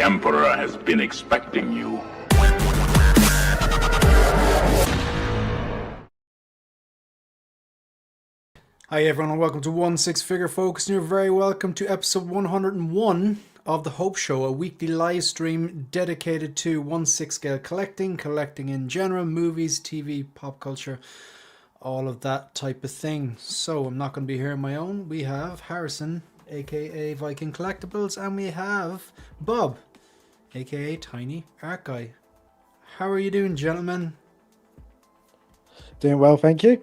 Emperor has been expecting you. Hi everyone and welcome to One Six Figure Focus, and you're very welcome to episode 101 of The Hope Show, a weekly live stream dedicated to 1/6 scale collecting in general, movies, TV, pop culture, all of that type of thing. So I'm not going to be here on my own. We have Harrison, aka Viking Collectibles, and we have Bob, aka Tiny Art Guy. How are you doing, gentlemen? Doing well, thank you.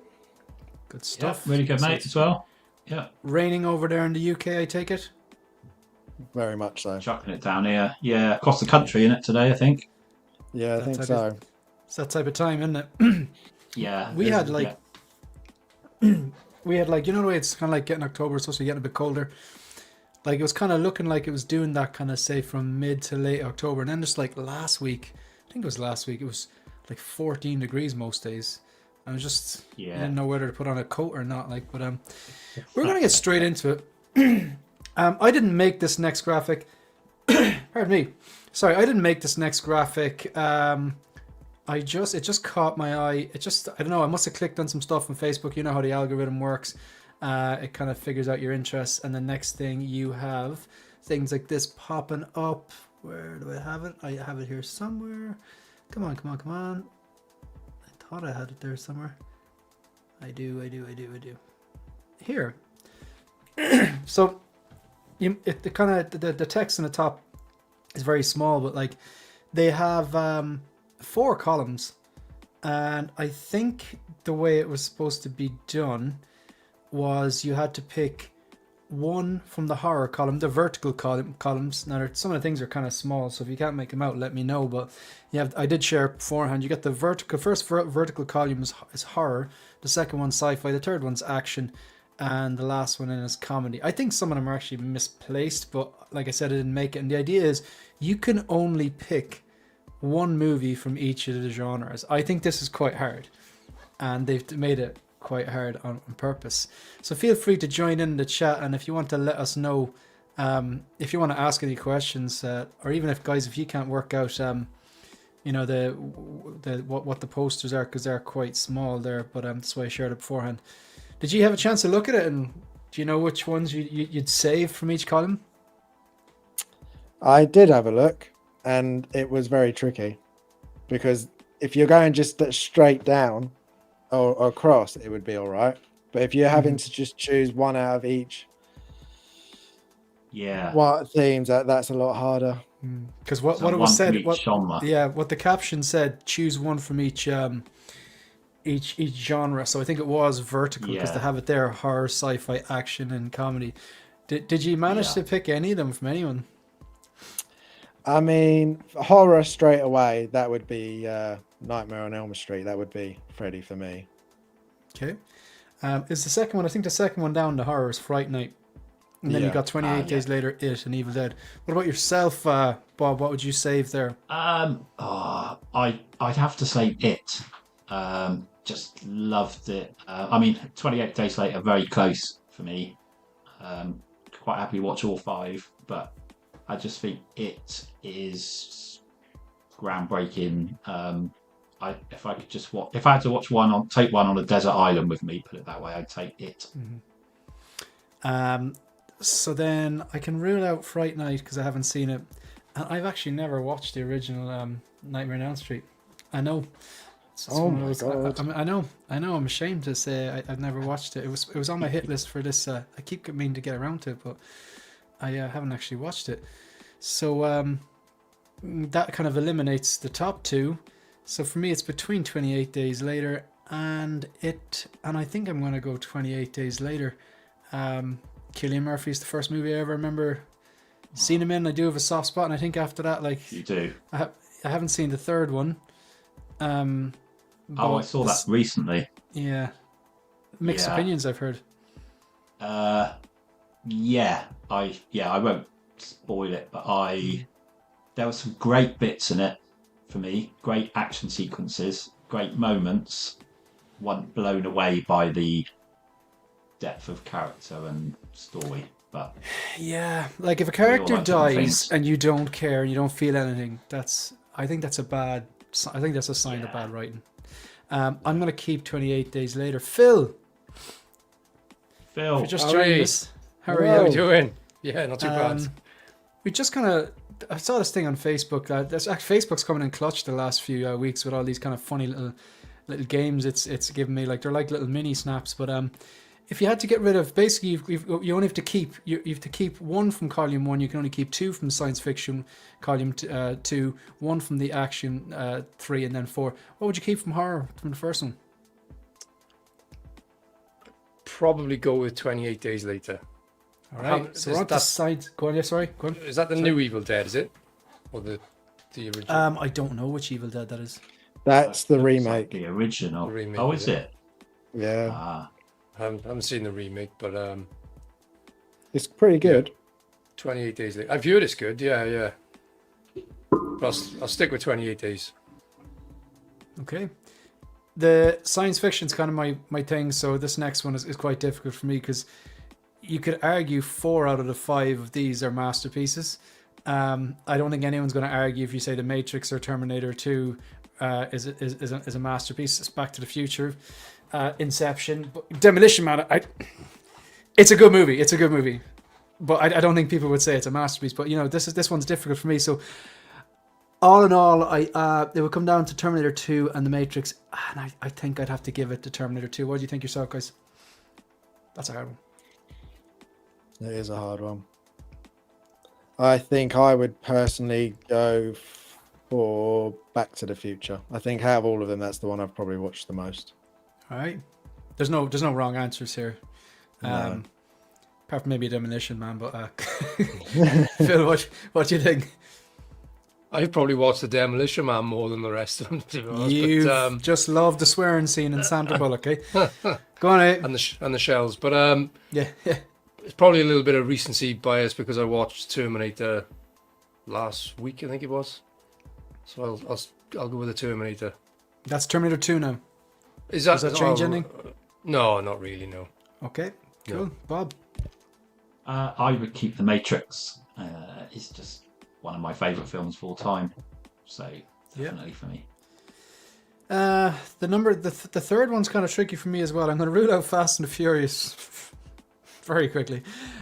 Good stuff. Yeah, really good, mate, as well. Yeah. Raining over there in the UK, I take it? Very much so. Chucking it down here. Yeah, across the country in it today, I think. Yeah, I think so. It's that type of time, isn't it? Yeah. We had like, you know the way it's kind of like getting October, it's supposed to be getting a bit colder. Like it was kind of looking like it was doing that kind of say from mid to late October, and then just like last week, I think it was last week, it was like 14 degrees most days. I was just I didn't know whether to put on a coat or not. Like, but we're gonna get straight into it. I didn't make this next graphic. Pardon me. Sorry, I didn't make this next graphic. It just caught my eye. I don't know. I must have clicked on some stuff on Facebook. You know how the algorithm works. It kind of figures out your interests, and the next thing you have things like this popping up. Where do I have it? I have it here somewhere. Come on. I thought I had it there somewhere. I do. Here. So, the text in the top is very small, but like they have 4 columns, and I think the way it was supposed to be done was you had to pick one from the horror column, the vertical columns. Now, some of the things are kind of small, so if you can't make them out, let me know. But yeah, I did share beforehand. You get the first vertical column is horror, the second one's sci-fi, the third one's action, and the last one is comedy. I think some of them are actually misplaced, but like I said, I didn't make it. And the idea is you can only pick one movie from each of the genres. I think this is quite hard, and they've made it quite hard on purpose. So feel free to join in the chat, and if you want to let us know, if you want to ask any questions, or even if you can't work out what the posters are, because they're quite small there, but that's why I shared it beforehand. Did you have a chance to look at it, and do you know which ones you'd save from each column? I did have a look, and it was very tricky, because if you're going just straight down or across, it would be all right. But if you're having to just choose one out of each, what themes, that's a lot harder. Because what it was said, what the caption said, choose one from each genre. So I think it was vertical, because they have it there: horror, sci-fi, action, and comedy. Did you manage to pick any of them from anyone? I mean, horror straight away, that would be Nightmare on Elm Street. That would be Freddy for me. Okay. Is the second one, I think the second one down, the horror, is Fright Night. And then you got 28 Days Later, It, and Evil Dead. What about yourself, Bob? What would you save there? I'd have to say It. Just loved it. 28 Days Later, very close for me. Quite happy to watch all 5, but I just think It is groundbreaking. If I had to watch take one on a desert island with me, put it that way, I'd take It. So then I can rule out Fright Night because I haven't seen it, and I've actually never watched the original Nightmare on Elm Street. I know. Oh my god! I know. I'm ashamed to say I've never watched it. It was on my hit list for this. I keep meaning to get around to it, but I haven't actually watched it. So that kind of eliminates the top 2. So for me, it's between 28 Days Later and It, and I think I'm going to go 28 Days Later. Cillian Murphy's the first movie I ever remember seeing him in. I do have a soft spot, and I think after that, like you do. I haven't seen the third one. I saw that recently. Yeah, mixed opinions I've heard. I won't spoil it, but there were some great bits in it for me. Great action sequences, great moments. One blown away by the depth of character and story. But Yeah, like if a all character like different dies things. and you don't care and you don't feel anything, I think that's a sign of Yeah. bad writing. I'm gonna keep 28 Days Later. Phil, if Phil, you're just How are joining you? us, how Hello. are How you? you doing? Yeah, not too bad. We just kind of, I saw this thing on Facebook. Facebook's coming in clutch the last few weeks with all these kind of funny little games. It's given me, like, they're like little mini snaps. But if you had to get rid of, basically, you only have to keep you have to keep one from column 1. You can only keep 2 from science fiction column 2, 1 from the action 3, and then 4. What would you keep from horror from the first one? Probably go with 28 Days Later. All right, so we're on to side. Go on, yeah, sorry. Go on. Is that the new Evil Dead, is it? Or the original? I don't know which Evil Dead that is. That's the looks like remake. the original. The remake, Oh, is is it? it? Yeah, Ah, I haven't seen the remake, but it's pretty good. 28 Days Later. I've heard it's good, yeah. But I'll stick with 28 Days. Okay. The science fiction's kind of my thing, so this next one is quite difficult for me because you could argue 4 out of the 5 of these are masterpieces. I don't think anyone's going to argue if you say The Matrix or Terminator 2 is a masterpiece. It's Back to the Future, Inception, but Demolition Man. It's a good movie. It's a good movie, but I don't think people would say it's a masterpiece. But you know, this one's difficult for me. So all in all, it would come down to Terminator 2 and The Matrix, and I think I'd have to give it to Terminator 2. What do you think yourself, guys? That's a hard one. It is a hard one. I think I would personally go for Back to the Future. I think out of all of them, that's the one I've probably watched the most. All right. There's no wrong answers here. No. Apart from maybe Demolition Man, but Phil, what do you think? I've probably watched the Demolition Man more than the rest of them, to be honest. You But, just love the swearing scene in Sandra Bullock, eh? Go on, eh? and the shells. But Yeah. it's probably a little bit of recency bias because I watched Terminator last week, I think it was. So I'll go with the Terminator. That's Terminator 2 now. Does that change anything? No, not really. No. Okay, cool. No. Bob? I would keep The Matrix. It's just one of my favourite films of all time. So definitely for me. The third one's kind of tricky for me as well. I'm going to rule out Fast and the Furious very quickly.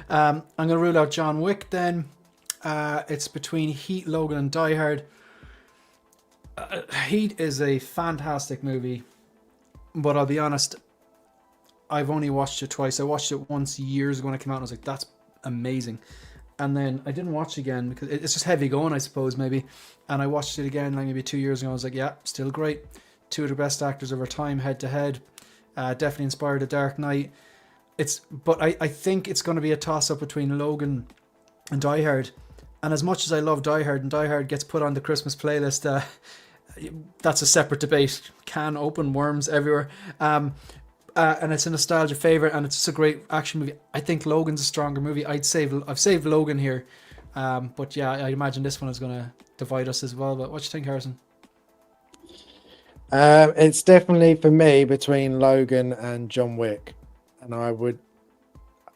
I'm going to rule out John Wick then. It's between Heat, Logan, and Die Hard. Heat is a fantastic movie, but I'll be honest, I've only watched it twice. I watched it once years ago when it came out, and I was like, that's amazing. And then I didn't watch it again because it's just heavy going, I suppose, maybe. And I watched it again like maybe 2 years ago. I was like, yeah, still great. 2 of the best actors of our time, head to head. Definitely inspired The Dark Knight. But I think it's going to be a toss-up between Logan and Die Hard. And as much as I love Die Hard, and Die Hard gets put on the Christmas playlist, that's a separate debate. Can open, worms everywhere. And it's a nostalgia favorite, and it's just a great action movie. I think Logan's a stronger movie. I've saved Logan here, but yeah, I imagine this one is going to divide us as well. But what do you think, Harrison? It's definitely for me between Logan and John Wick, and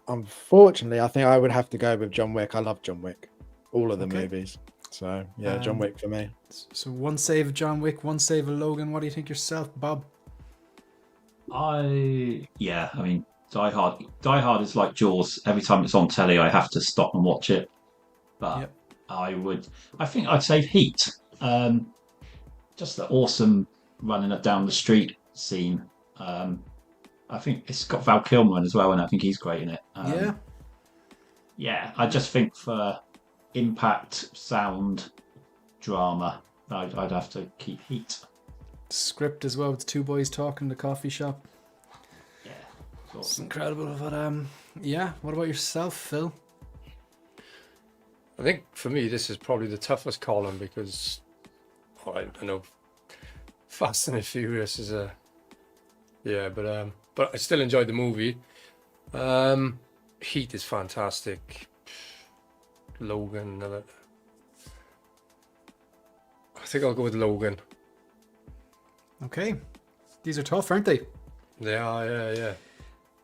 unfortunately, I think I would have to go with John Wick. I love John Wick, all of the movies. So yeah, John Wick for me. So one save of John Wick, one save of Logan. What do you think yourself, Bob? I mean, Die Hard. Die Hard is like Jaws. Every time it's on telly, I have to stop and watch it. But Yep. I think I'd save Heat. Just the awesome running it down the street scene. I think it's got Val Kilmer in as well, and I think he's great in it. Yeah, I just think for impact, sound, drama, I'd have to keep Heat. Script as well with 2 boys talking in the coffee shop. Yeah, It's awesome. incredible. But yeah. What about yourself, Phil? I think for me, this is probably the toughest column because I know Fast and the Furious is but I still enjoyed the movie. Heat is fantastic. Logan, I think I'll go with Logan. Okay. These are tough, aren't they? They are, yeah.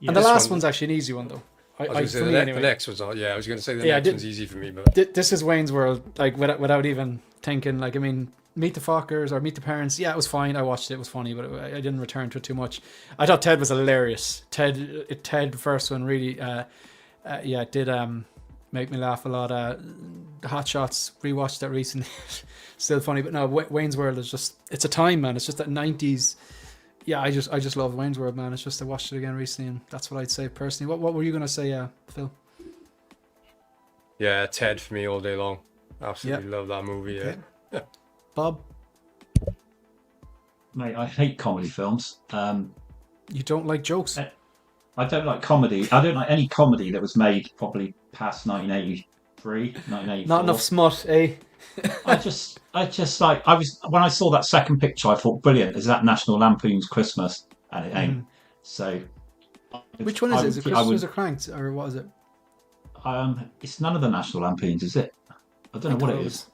And the This last one- one's actually an easy one, though. I was going to say for the, me, the anyway. next one's not. Yeah, I was going to say the Yeah, next did- one's easy for me, but This is Wayne's World, like without even thinking. Like, I mean, Meet the Fockers or Meet the Parents. Yeah, it was fine. I watched it. It was funny, but I didn't return to it too much. I thought Ted was hilarious. Ted, the first one, really, it did make me laugh a lot. The Hot Shots, rewatched that recently. Still funny, but no, Wayne's World is it's a time, man. It's just that 90s. Yeah, I just love Wayne's World, man. It's just I watched it again recently, and that's what I'd say personally. What were you gonna say, Phil? yeah, Ted for me all day long. Absolutely love that movie. Yeah. Okay. Bob, Mate, I hate comedy films. you don't like jokes? I don't like comedy. I don't like any comedy that was made probably past 1983, 1984. Not enough smut, eh? I just like when I saw that second picture, I thought, brilliant. Is that National Lampoon's Christmas? And it ain't. So, Which one is it? Is it I Christmas or Cranks, or what is it? It's none of the National Lampoons, is it? I don't know what it is.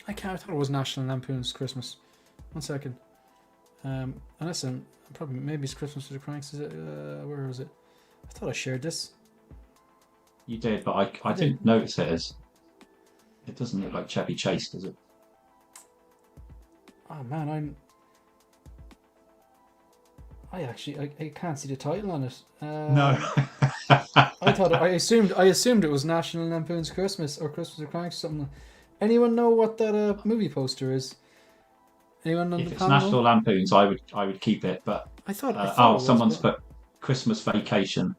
I thought it was National Lampoon's Christmas. 1 second. Unless maybe it's Christmas or the Cranks. Is it? Where was it? I thought I shared this. You did, but I didn't notice it as. It doesn't look like Chevy Chase, does it? Oh man, I can't see the title on it. No. I assumed it was National Lampoon's Christmas or Christmas or Cranks or something. Anyone know what that movie poster is? Anyone on If the it's panel? National Lampoons, I would keep it. But I thought it was, someone's but- put Christmas Vacation.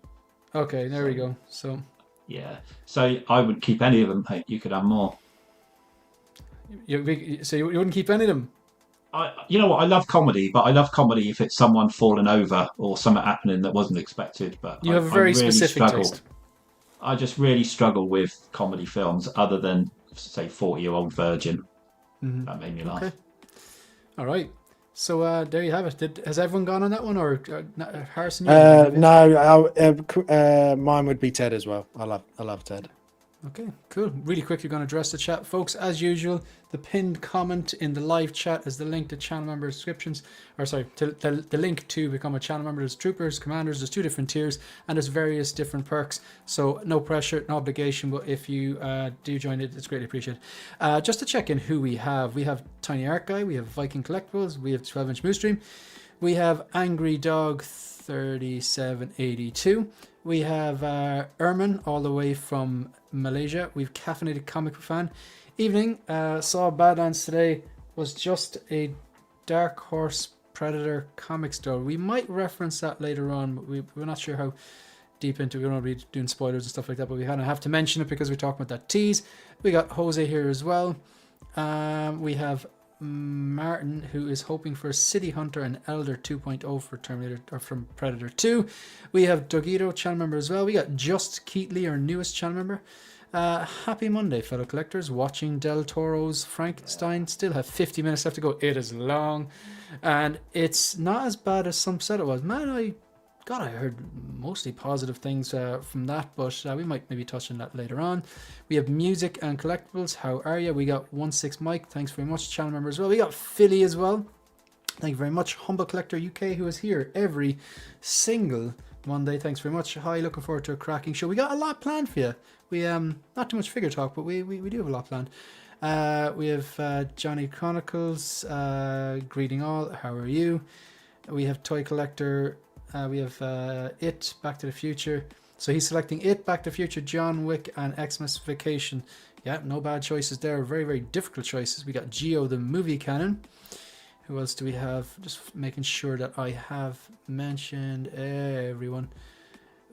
Okay, there we go. So Yeah. So I would keep any of them. Hey, you could have more. you wouldn't keep any of them? You know what? I love comedy, but I love comedy if it's someone falling over or something happening that wasn't expected. But You have a very specific taste. I just really struggle with comedy films, other than say 40-Year-Old Virgin. Mhm. That made me laugh. Okay. All right. So there you have it. Has everyone gone on that one, or Harrison? No, mine would be Ted as well. I love Ted. Okay, cool. Really quickly going to address the chat. Folks, as usual, the pinned comment in the live chat is the link to channel member subscriptions. Or sorry, the link to become a channel member. There's troopers, commanders, there's 2 different tiers, and there's various different perks. So no pressure, no obligation, but if you do join it, it's greatly appreciated. Just to check in who we have Tiny Art Guy, we have Viking Collectibles, we have 12-inch Moose Stream, we have Angry Dog 3782. We have Erman all the way from Malaysia. We've Caffeinated Comic Book Fan. Evening, saw Badlands today. Was just a Dark Horse Predator comic store. We might reference that later on, but we're not sure how deep into it. We don't want to be doing spoilers and stuff like that, but we kind of have to mention it because we're talking about that tease. We got Jose here as well. We have Martin, who is hoping for City Hunter and Elder 2.0 for Terminator or from Predator 2. We have Dogito, channel member as well. We got Just Keatley, our newest channel member. Happy Monday, fellow collectors. Watching Del Toro's Frankenstein. Still have 50 minutes left to go. It is long, and it's not as bad as some said it was. Man, I heard mostly positive things from that, but we might maybe touch on that later on. We have Music and Collectibles. How are you? We got 16 Mike. Thanks very much, channel member as well. We got Philly as well. Thank you very much. Humble Collector UK, who is here every single Monday. Thanks very much. Hi, looking forward to a cracking show. We got a lot planned for you. We not too much figure talk, but we do have a lot planned. We have Johnny Chronicles. Greeting all. How are you? We have Toy Collector. We have It, Back to the Future. So he's selecting It, Back to the Future, John Wick, and Xmas Vacation. Yeah, no bad choices there. Very, very difficult choices. We got Geo, the movie canon. Who else do we have? Just making sure that I have mentioned everyone.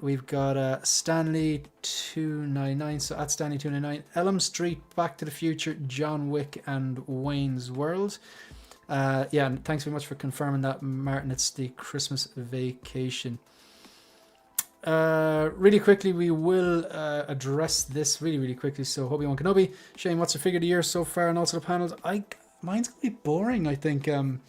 We've got Stanley299. So at Stanley299. Elm Street, Back to the Future, John Wick, and Wayne's World. Yeah, and thanks very much for confirming that, Martin. It's the Christmas Vacation. Really quickly, we will address this really quickly. So, Obi-Wan Kenobi, Shane, what's your figure of the year so far, and also the panels? Mine's gonna be boring, I think. In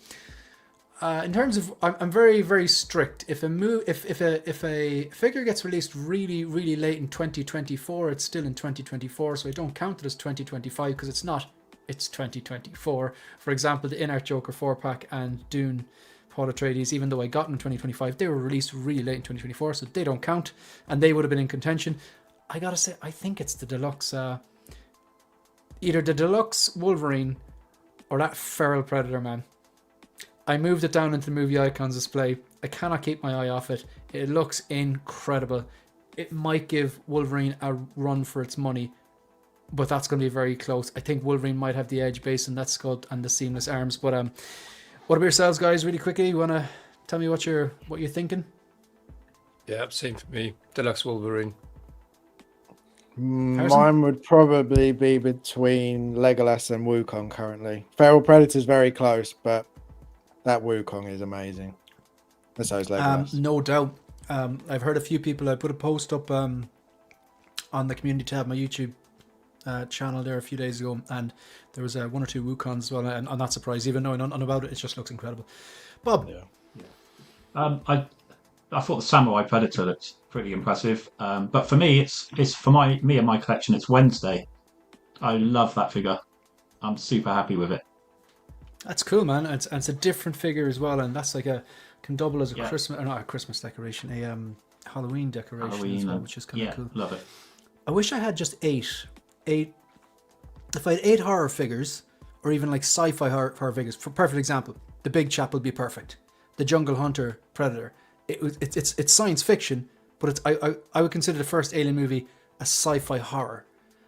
terms of, I'm very strict. If a figure gets released really late in 2024, it's still in 2024, so I don't count it as 2025 because it's not. It's 2024. For example, the INART Joker 4-pack and Dune Paul Atreides, even though I got them in 2025, they were released really late in 2024, so they don't count, and they would have been in contention. I gotta say, I think it's the deluxe, either the deluxe Wolverine or that feral Predator, man. I moved it down into the movie icons display. I cannot keep my eye off it. It looks incredible. It might give Wolverine a run for its money, but that's going to be very close. I think Wolverine might have the edge based on that sculpt and the seamless arms. But what about yourselves, guys? Really quickly, you want to tell me what you're thinking? Yeah, same for me. Deluxe Wolverine. Mine would probably be between Legolas and Wukong currently. Feral Predator's very close, but that Wukong is amazing. And so is Legolas. No doubt. I've heard a few people. I put a post up on the community tab, my YouTube channel there a few days ago, and there was one or two Wukongs as well, and I'm not surprised. Even knowing nothing about it, it just looks incredible. Bob? Yeah. I thought the Samurai Predator looked pretty impressive, but for me, it's for me and my collection. It's Wednesday. I love that figure. I'm super happy with it. That's cool, man. It's a different figure as well, and that's like can double as a Christmas, or not a Christmas decoration, a Halloween decoration as well, which is kind of cool. Love it. I wish I had just eight. If I had 8 horror figures, or even like sci-fi horror figures. For perfect example, the big chap would be perfect. The Jungle Hunter Predator. It's science fiction, but I would consider the first Alien movie a sci-fi horror.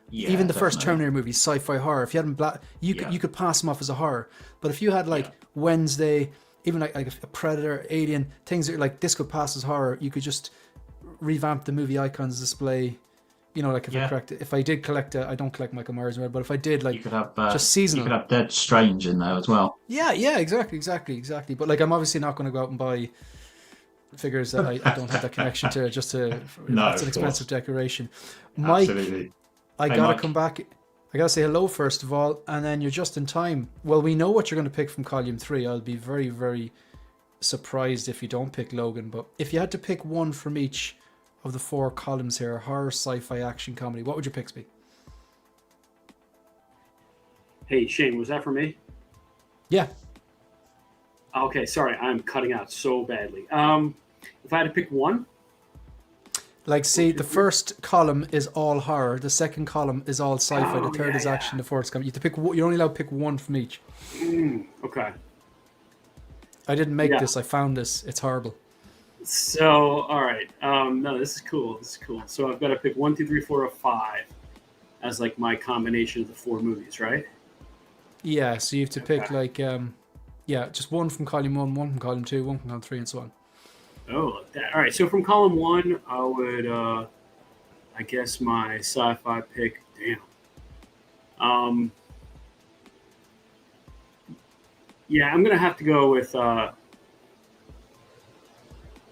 Yeah, even the definitely. first Terminator movie, sci-fi horror. If you had them you could pass them off as a horror. But if you had like Wednesday, even like a Predator, Alien, things that are like this could pass as horror, you could just revamp the movie icons display. You know, like if I did collect I don't collect Michael Myers, but if I did, like, you could have just seasonal. You could have Dead Strange in there as well. Yeah, exactly. But like, I'm obviously not going to go out and buy figures that I don't have that connection to. Just to No, it's an expensive decoration. Absolutely. Mike, I gotta come back. I gotta say hello first of all, and then you're just in time. Well, we know what you're going to pick from Column 3. I'll be very, very surprised if you don't pick Logan. But if you had to pick one from each of the 4 columns here, horror, sci-fi, action, comedy, what would your picks be? Hey, Shane, was that for me? Yeah. Okay, sorry, I'm cutting out so badly. If I had to pick one? Like, see, the first column is all horror, the second column is all sci-fi, the third is action, the fourth is comedy. You have to pick. You're only allowed to pick one from each. Okay. I didn't make this. I found this. It's horrible. So, all right. No, this is cool. So I've got to pick 1, 2, 3, 4, or 5 as like my combination of the 4 movies, right? Yeah. So you have to pick like, just one from column 1, one from column 2, one from column 3, and so on. Oh, like that. All right. So from column 1, I would, I guess my sci-fi pick. Damn. Yeah, I'm gonna have to go with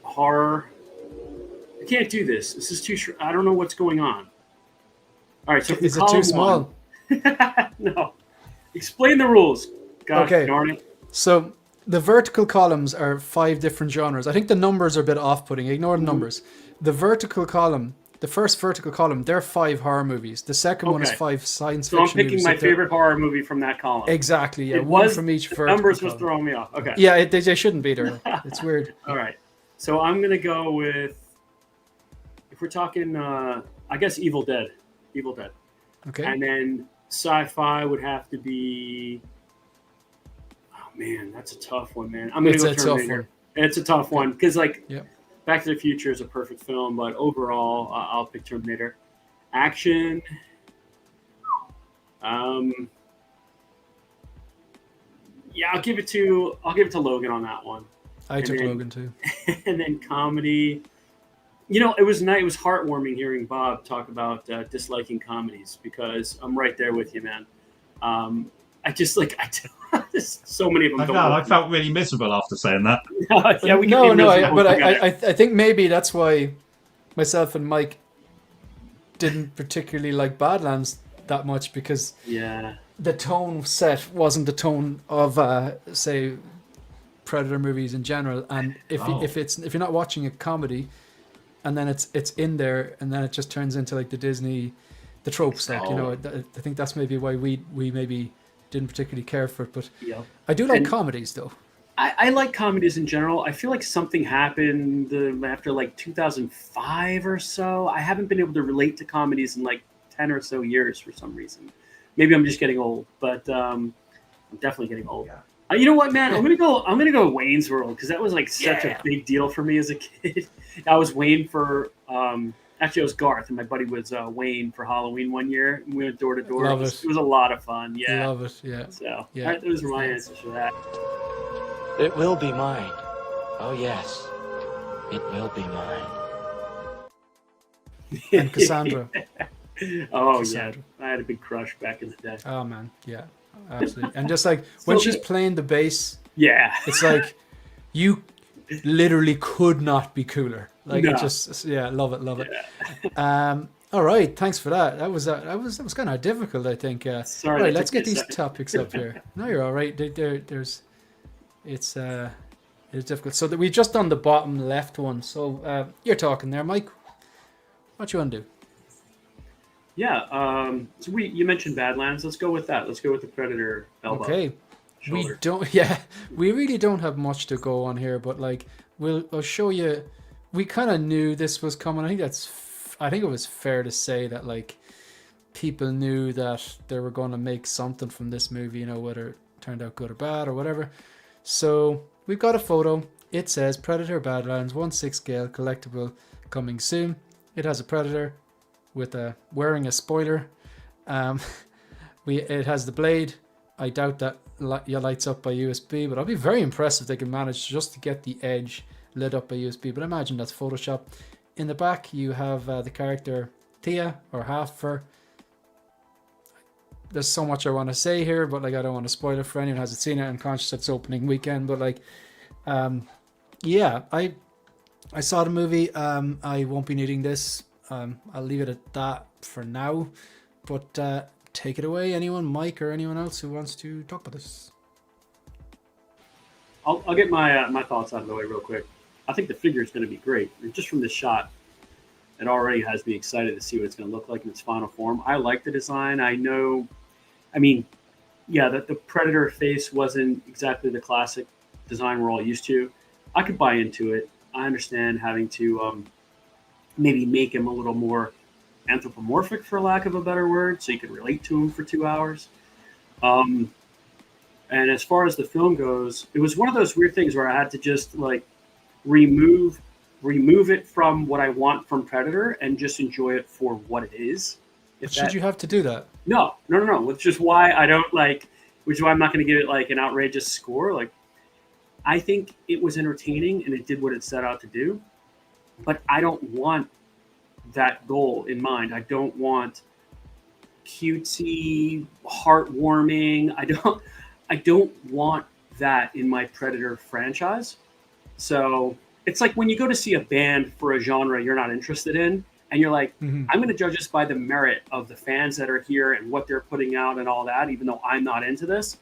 horror. I can't do this. This is too short. I don't know what's going on. All right. So from is it too small? No. Explain the rules. God darn it. So the vertical columns are 5 different genres. I think the numbers are a bit off-putting. Ignore the numbers. The vertical column, the first vertical column, they're 5 horror movies. The second one is 5 science fiction movies. So I'm picking my favorite horror movie from that column. Exactly, yeah. One from each vertical numbers column. was throwing me off. Okay. Yeah, they shouldn't be there. It's weird. All right. So I'm going to go with, if we're talking, I guess Evil Dead. Okay. And then sci-fi would have to be, oh man, that's a tough one, man. I'm going to go Terminator. It's a tough one because, like, Back to the Future is a perfect film, but overall, I'll pick Terminator. Action, I'll give it to Logan on that one. I took Logan too. And then comedy, it was nice. It was heartwarming hearing Bob talk about disliking comedies because I'm right there with you, man. So many of them. I felt really miserable after saying that. I think maybe that's why myself and Mike didn't particularly like Badlands that much because the tone set wasn't the tone of say Predator movies in general, and if you're not watching a comedy and then it's in there and then it just turns into like the tropes, like I think that's maybe why we maybe didn't particularly care for it, but I do like comedies though. I like comedies in general. I feel like something happened after like 2005 or so. I haven't been able to relate to comedies in like 10 or so years for some reason. Maybe I'm just getting old, but I'm definitely getting old. Yeah. You know what, man? I'm gonna go Wayne's World because that was like such a big deal for me as a kid. I was Wayne for actually I was Garth and my buddy was Wayne for Halloween one year. We went door to door. Love It was a lot of fun. Yeah, Love it. Yeah. So Yeah. those are my answers for that. It will be mine. Oh, yes. It will be mine. And Cassandra. Oh Cassandra. yeah, I had a big crush back in the day. Oh man, yeah, absolutely. And just like when she's playing the bass, Yeah, it's like you literally could not be cooler. Like No. it just, yeah, love it. All right, thanks for that. That was kind of difficult, I think. Sorry, All that right, let's took me get a these second. topics up here. No, you're all right. It's difficult. So that we've just done the bottom left one. So you're talking there, Mike. What you want to do? yeah. So you mentioned Badlands. Let's go with that. Let's go with the Predator elbow. Okay. Shoulder. We really don't have much to go on here, but like I'll show you. We kind of knew this was coming. I think it was fair to say that like people knew that they were going to make something from this movie, you know, whether it turned out good or bad or whatever. So we've got a photo. It says Predator Badlands 1/6 scale collectible coming soon. It has a Predator with wearing a spoiler. It has the blade. I doubt that lights up by USB, but I'll be very impressed if they can manage just to get the edge lit up by USB. But I imagine that's Photoshop. In the back, you have the character Tia or half her. There's so much I want to say here, but like I don't want to spoil it for anyone who hasn't seen it. I'm conscious it's opening weekend, but like, yeah, I saw the movie. I won't be needing this. I'll leave it at that for now. But take it away, anyone, Mike or anyone else who wants to talk about this. I'll get my thoughts out of the way real quick. I think the figure is going to be great. And just from this shot, it already has me excited to see what it's going to look like in its final form. I like the design. That the Predator face wasn't exactly the classic design we're all used to. I could buy into it. I understand having to maybe make him a little more anthropomorphic, for lack of a better word, so you could relate to him for 2 hours. And as far as the film goes, it was one of those weird things where I had to just like remove it from what I want from Predator and just enjoy it for what it is. Should you have to do that? No. Which is why I don't which is why I'm not going to give it like an outrageous score. Like, I think it was entertaining and it did what it set out to do, but I don't want that goal in mind. I don't want cutesy, heartwarming. I don't want that in my Predator franchise. So it's like when you go to see a band for a genre you're not interested in, and you're like, I'm going to judge this by the merit of the fans that are here and what they're putting out and all that, even though I'm not into this.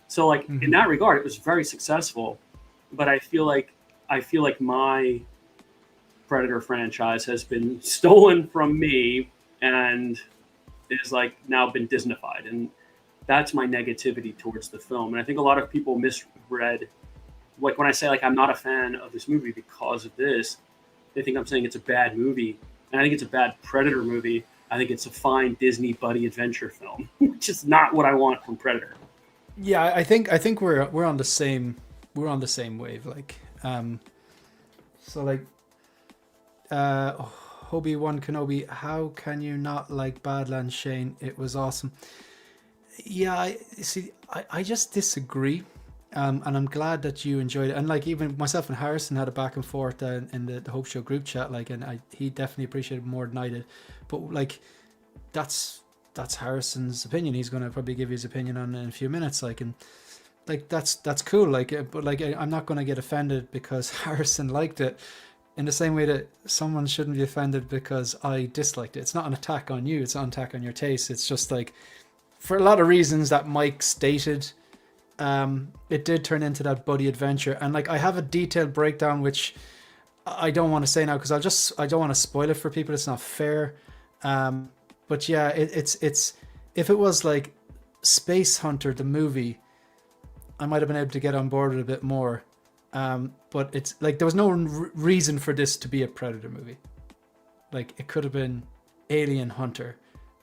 So like in that regard, it was very successful. But I feel like my Predator franchise has been stolen from me and is like now been Disneyfied, and that's my negativity towards the film. And I think a lot of people misread, like when I say like I'm not a fan of this movie because of this, they think I'm saying it's a bad movie. And I think it's a bad Predator movie. I think it's a fine Disney buddy adventure film, which is not what I want from Predator. Yeah, I think we're on the same wave. Like, so like, Obi-Wan Kenobi, how can you not like Badlands, Shane? It was awesome. Yeah, I just disagree. And I'm glad that you enjoyed it. And like even myself and Harrison had a back and forth in the Hope Show group chat. Like, and he definitely appreciated it more than I did. But like, that's Harrison's opinion. He's gonna probably give his opinion on it in a few minutes. Like, and like that's cool. Like, but like I'm not gonna get offended because Harrison liked it. In the same way that someone shouldn't be offended because I disliked it. It's not an attack on you. It's not an attack on your taste. It's just like, for a lot of reasons that Mike stated, it did turn into that buddy adventure. And like I have a detailed breakdown which I don't want to say now because I don't want to spoil it for people. It's not fair. But yeah, it's if it was like Space Hunter the movie, I might have been able to get on board with a bit more. But it's like there was no reason for this to be a Predator movie. Like it could have been Alien Hunter.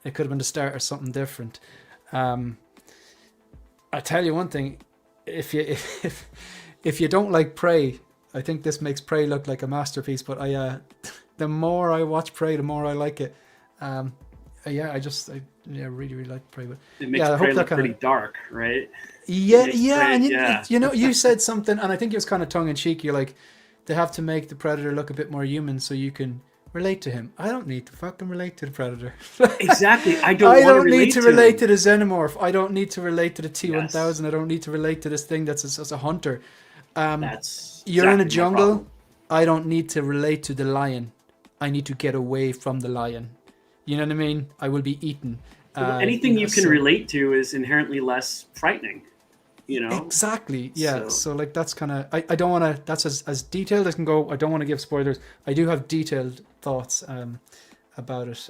It could have been the start of something different. I tell you one thing, if you don't like Prey, I think this makes Prey look like a masterpiece. But the more I watch Prey, the more I like it. I really like Prey. But it makes Prey look pretty dark, right? Yeah, and you know, you said something, and I think it was kind of tongue in cheek. You're like, they have to make the Predator look a bit more human so you can relate to him. I don't need to fucking relate to the Predator. Exactly. I don't need to relate to the Xenomorph. I don't need to relate to the T-1000. Yes. I don't need to relate to this thing that's as a hunter. You're in a jungle. I don't need to relate to the lion. I need to get away from the lion. You know what I mean? I will be eaten. Anything you can relate to is inherently less frightening. You know? Exactly. Yeah. So like that's kind of I don't want to. That's as detailed as can go. I don't want to give spoilers. I do have detailed thoughts about it.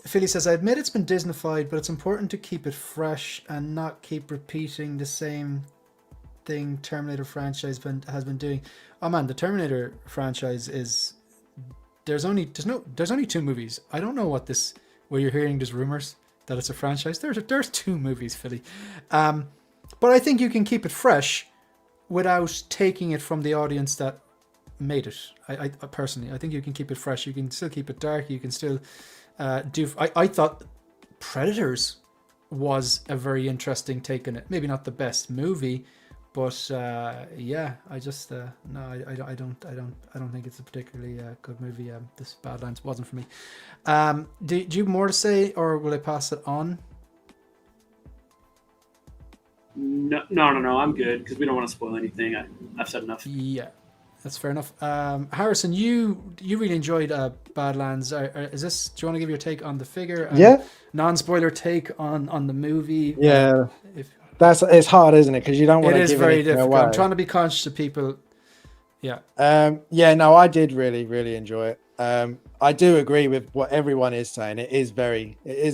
Philly says, I admit it's been Disneyfied, but it's important to keep it fresh and not keep repeating the same thing Terminator franchise has been doing. Oh man, the Terminator franchise is there's only 2 movies. I don't know what this where you're hearing these rumors that it's a franchise. There's 2 movies, Philly. But I think you can keep it fresh without taking it from the audience that made it. I personally, I think you can keep it fresh. You can still keep it dark. You can still I thought Predators was a very interesting take on it. Maybe not the best movie, but I just no, I don't think it's a particularly good movie. This Badlands wasn't for me. Do you have more to say, or will I pass it on? No. I'm good because we don't want to spoil anything. I've said enough. Yeah, that's fair enough. Harrison, you really enjoyed Badlands. Is this? Do you want to give your take on the figure? Yeah. Non-spoiler take on the movie. Yeah. It's hard, isn't it? Because you don't want to give very difficult away. I'm trying to be conscious of people. Yeah. No, I did really, really enjoy it. I do agree with what everyone is saying. It is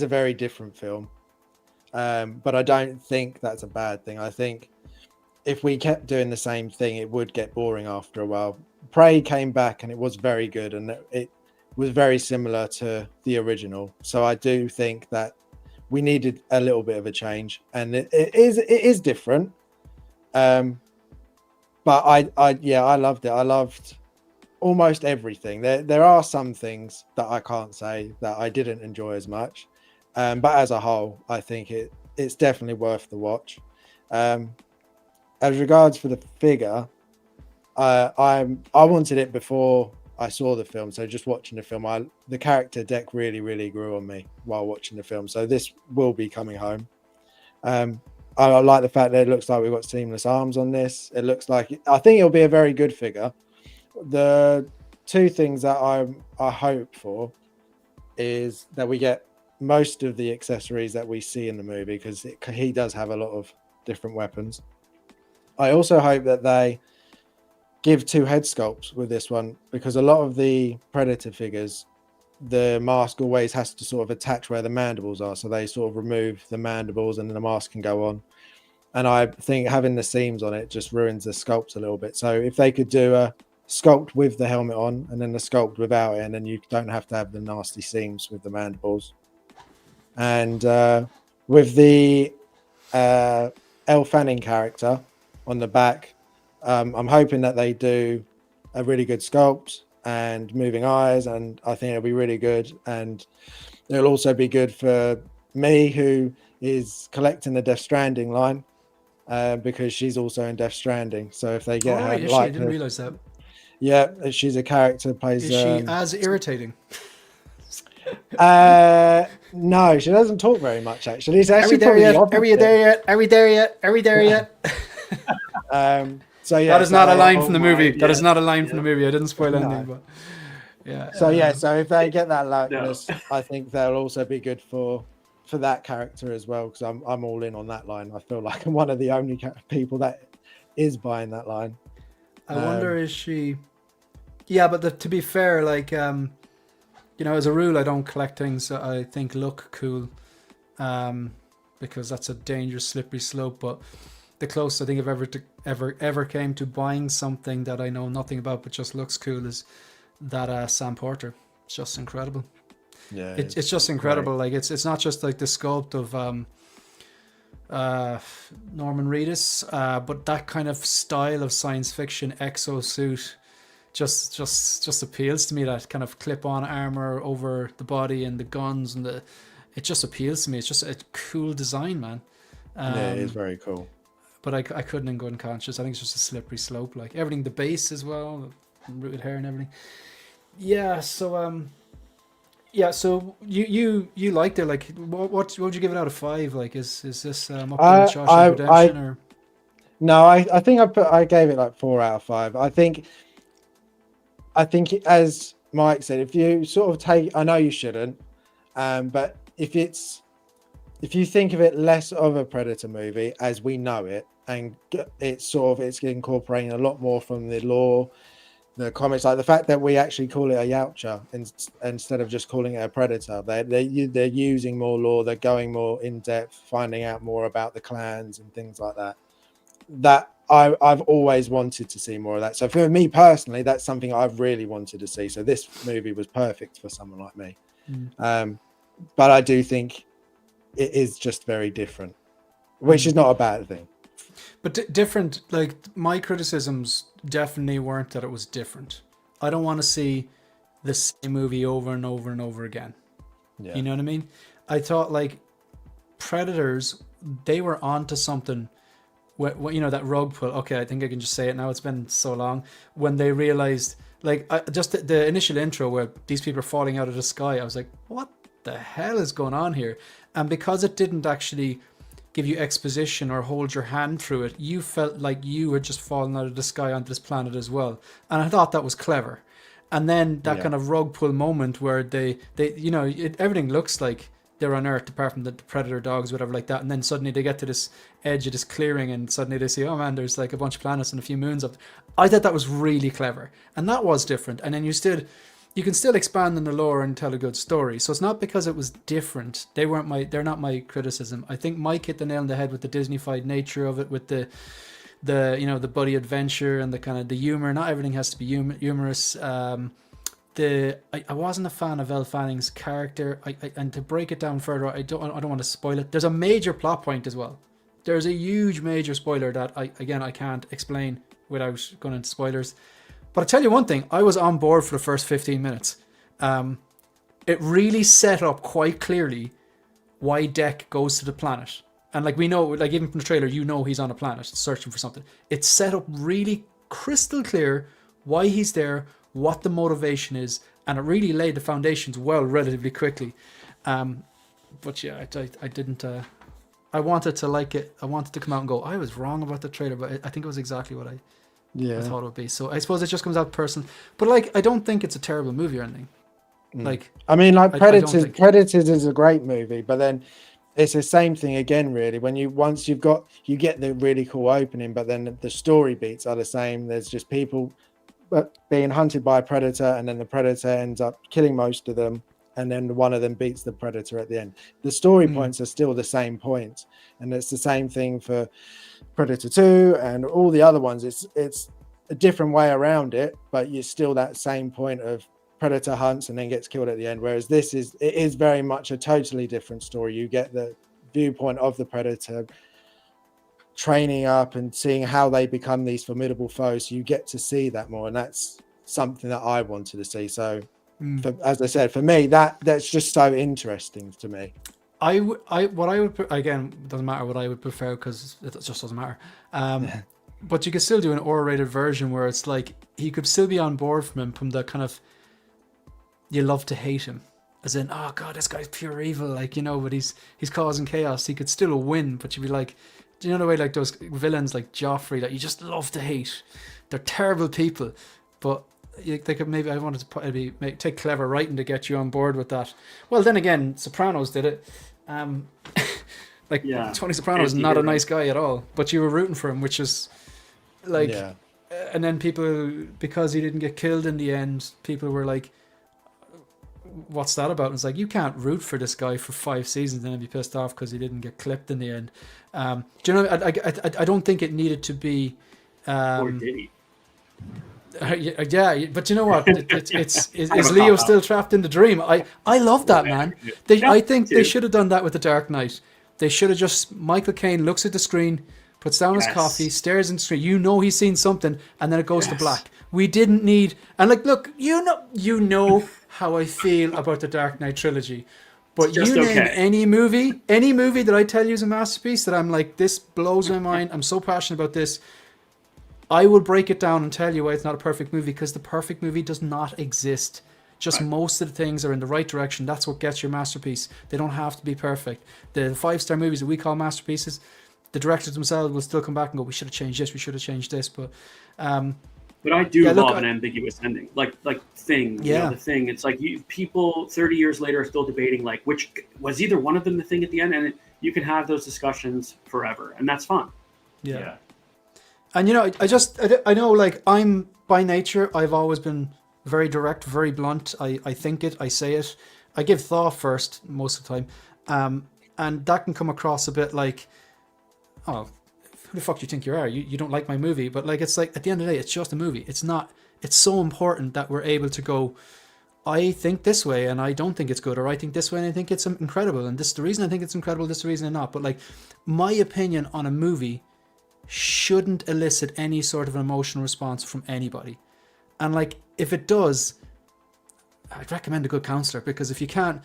a very different film. But I don't think that's a bad thing. I think if we kept doing the same thing, it would get boring after a while. Prey came back and it was very good, and it was very similar to the original. So I do think that we needed a little bit of a change, and it is different. But I loved it. I loved almost everything. There are some things that I can't say that I didn't enjoy as much. But as a whole, I think it's definitely worth the watch. As regards for the figure, I wanted it before I saw the film. So just watching the film, the character deck really, really grew on me while watching the film. So this will be coming home. I like the fact that it looks like we've got seamless arms on this. It looks like, I think it'll be a very good figure. The 2 things that I hope for is that we get most of the accessories that we see in the movie, because he does have a lot of different weapons. I also hope that they give 2 head sculpts with this one, because a lot of the Predator figures, the mask always has to sort of attach where the mandibles are, so they sort of remove the mandibles and then the mask can go on. And I think having the seams on it just ruins the sculpts a little bit. So if they could do a sculpt with the helmet on and then the sculpt without it, and then you don't have to have the nasty seams with the mandibles. And with the Elle Fanning character on the back, I'm hoping that they do a really good sculpt and moving eyes, and I think it'll be really good. And it'll also be good for me, who is collecting the Death Stranding line, because she's also in Death Stranding. So if they get her, I didn't realize that. Yeah, she's a character plays. Is she as irritating? No, she doesn't talk very much. Actually, it's actually Are we there yet? So yeah, that is not a line from the movie. That is not a line from the movie. I didn't spoil anything, but yeah. So if they get that likeness, I think they'll also be good for that character as well, because I'm all in on that line. I feel like I'm one of the only people that is buying that line. I wonder, is she? Yeah, but to be fair, like as a rule, I don't collect things that I think look cool. because that's a dangerous slippery slope. But the closest I think I've ever came to buying something that I know nothing about but just looks cool is that Sam Porter. It's just incredible. Yeah, it's just incredible. Like it's not just like the sculpt of Norman Reedus, but that kind of style of science fiction exosuit just appeals to me. That kind of clip-on armor over the body and the guns and it just appeals to me. It's just a cool design, man. Yeah, it is very cool. But I couldn't in Gun Conscious. I think it's just a slippery slope. Like everything, the base as well, rooted hair and everything. Yeah. So So you liked it. Like what would you give it out of 5? Like is this up there with Shawshank Redemption or? No, I think I gave it like 4 out of 5. I think as Mike said, if you sort of take, I know you shouldn't, but if you think of it less of a Predator movie as we know it, and it's incorporating a lot more from the lore, the comics, like the fact that we actually call it a Yautja instead of just calling it a Predator. They're using more lore, they're going more in depth, finding out more about the clans and things like that. That I've always wanted to see more of that. So for me personally, that's something I've really wanted to see. So this movie was perfect for someone like me. But I do think it is just very different, which is not a bad thing. But different, like my criticisms definitely weren't that it was different. I don't want to see the same movie over and over and over again. Yeah. You know what I mean? I thought like Predators, they were onto something. You know, that rug pull. Okay, I think I can just say it now. It's been so long. When they realized, like, just the initial intro where these people are falling out of the sky, I was like, what the hell is going on here? And because it didn't actually give you exposition or hold your hand through it, you felt like you had just fallen out of the sky onto this planet as well. And I thought that was clever. And then that kind of rug pull moment where they you know, everything looks like they're on Earth apart from the predator dogs, whatever like that. And then suddenly they get to this edge of this clearing and suddenly they see, oh man, there's like a bunch of planets and a few moons up there. I thought that was really clever. And that was different. And then you can still expand on the lore and tell a good story. So it's not because it was different. They're not my criticism. I think Mike hit the nail on the head with the Disney-fied nature of it, with the you know, the buddy adventure and the kind of the humor. Not everything has to be humorous. I wasn't a fan of Elle Fanning's character. And to break it down further, I don't want to spoil it. There's a major plot point as well. There's a huge major spoiler that I can't explain without going into spoilers. But I'll tell you one thing, I was on board for the first 15 minutes. It really set up quite clearly why Deck goes to the planet. And like we know, like even from the trailer, you know he's on a planet searching for something. It's set up really crystal clear why he's there, what the motivation is, and it really laid the foundations well relatively quickly. But yeah, I didn't... I wanted to like it. I wanted to come out and go, I was wrong about the trailer, but I think it was exactly what I thought it would be. So I suppose it just comes out personal. But like, I don't think it's a terrible movie or anything. Like, I mean, like Predators is a great movie, but then it's the same thing again, really. When you get the really cool opening, but then the story beats are the same. There's just people being hunted by a predator, and then the predator ends up killing most of them, and then one of them beats the predator at the end. The story points are still the same points, and it's the same thing for Predator 2 and all the other ones. It's a different way around it, but you're still that same point of predator hunts and then gets killed at the end. Whereas it is very much a totally different story. You get the viewpoint of the predator training up and seeing how they become these formidable foes. So you get to see that more, and that's something that I wanted to see. So as I said, for me, that's just so interesting to me. What I would again, it doesn't matter what I would prefer because it just doesn't matter. But you could still do an R-rated version where it's like he could still be on board from the kind of, you love to hate him, as in, oh god, this guy's pure evil, like, you know, but he's causing chaos. He could still win, but you'd be like, do you know the way like those villains like Joffrey that you just love to hate? They're terrible people, but they could maybe, I wanted to take clever writing to get you on board with that. Well, then again, Sopranos did it. Tony Soprano is not a nice guy at all, but you were rooting for him, which is like, and then people, because he didn't get killed in the end, people were like, what's that about? And it's like, you can't root for this guy for 5 seasons and then be pissed off because he didn't get clipped in the end. Do you know? I don't think it needed to be. Or did he? Yeah, but you know what? Is Leo still trapped in the dream? I love that, man. I think they should have done that with The Dark Knight. They should have just, Michael Caine looks at the screen, puts down his coffee, stares in the screen. You know he's seen something, and then it goes to black. We didn't need, and like, look, you know how I feel about the Dark Knight trilogy. But you name any movie that I tell you is a masterpiece that I'm like, this blows my mind. I'm so passionate about this. I will break it down and tell you why it's not a perfect movie, because the perfect movie does not exist. Just most of the things are in the right direction. That's what gets your masterpiece. They don't have to be perfect. The 5-star movies that we call masterpieces, the directors themselves will still come back and go, we should have changed this, we should have changed this. But I do love an ambiguous ending, like Thing. You know, the Thing. It's like people 30 years later are still debating like which was either one of them the thing at the end, and you can have those discussions forever, and that's fun. Yeah. And you know, I know, like, I'm by nature, I've always been very direct, very blunt. I think it, I say it, I give thought first most of the time, and that can come across a bit like, oh, who the fuck do you think you are? You don't like my movie, but like, it's like, at the end of the day, it's just a movie. It's not. It's so important that we're able to go, I think this way, and I don't think it's good, or I think this way, and I think it's incredible, and this is the reason I think it's incredible, this is the reason I'm not. But like, my opinion on a movie shouldn't elicit any sort of an emotional response from anybody. And like, if it does, I'd recommend a good counselor, because if you can't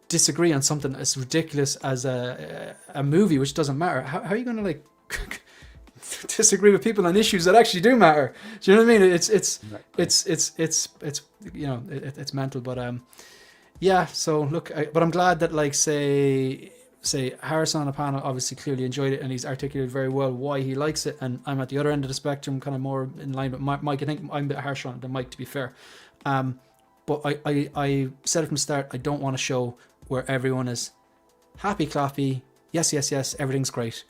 disagree on something as ridiculous as a movie, which doesn't matter, how are you going to like disagree with people on issues that actually do matter? Do you know what I mean? It's you know, it's mental. But yeah. So look, but I'm glad that, like, say Harrison on a panel obviously clearly enjoyed it, and he's articulated very well why he likes it, and I'm at the other end of the spectrum, kind of more in line with Mike. I think I'm a bit harsh on it than Mike, to be fair, but I said it from the start, I don't want a show where everyone is happy clappy, yes, everything's great.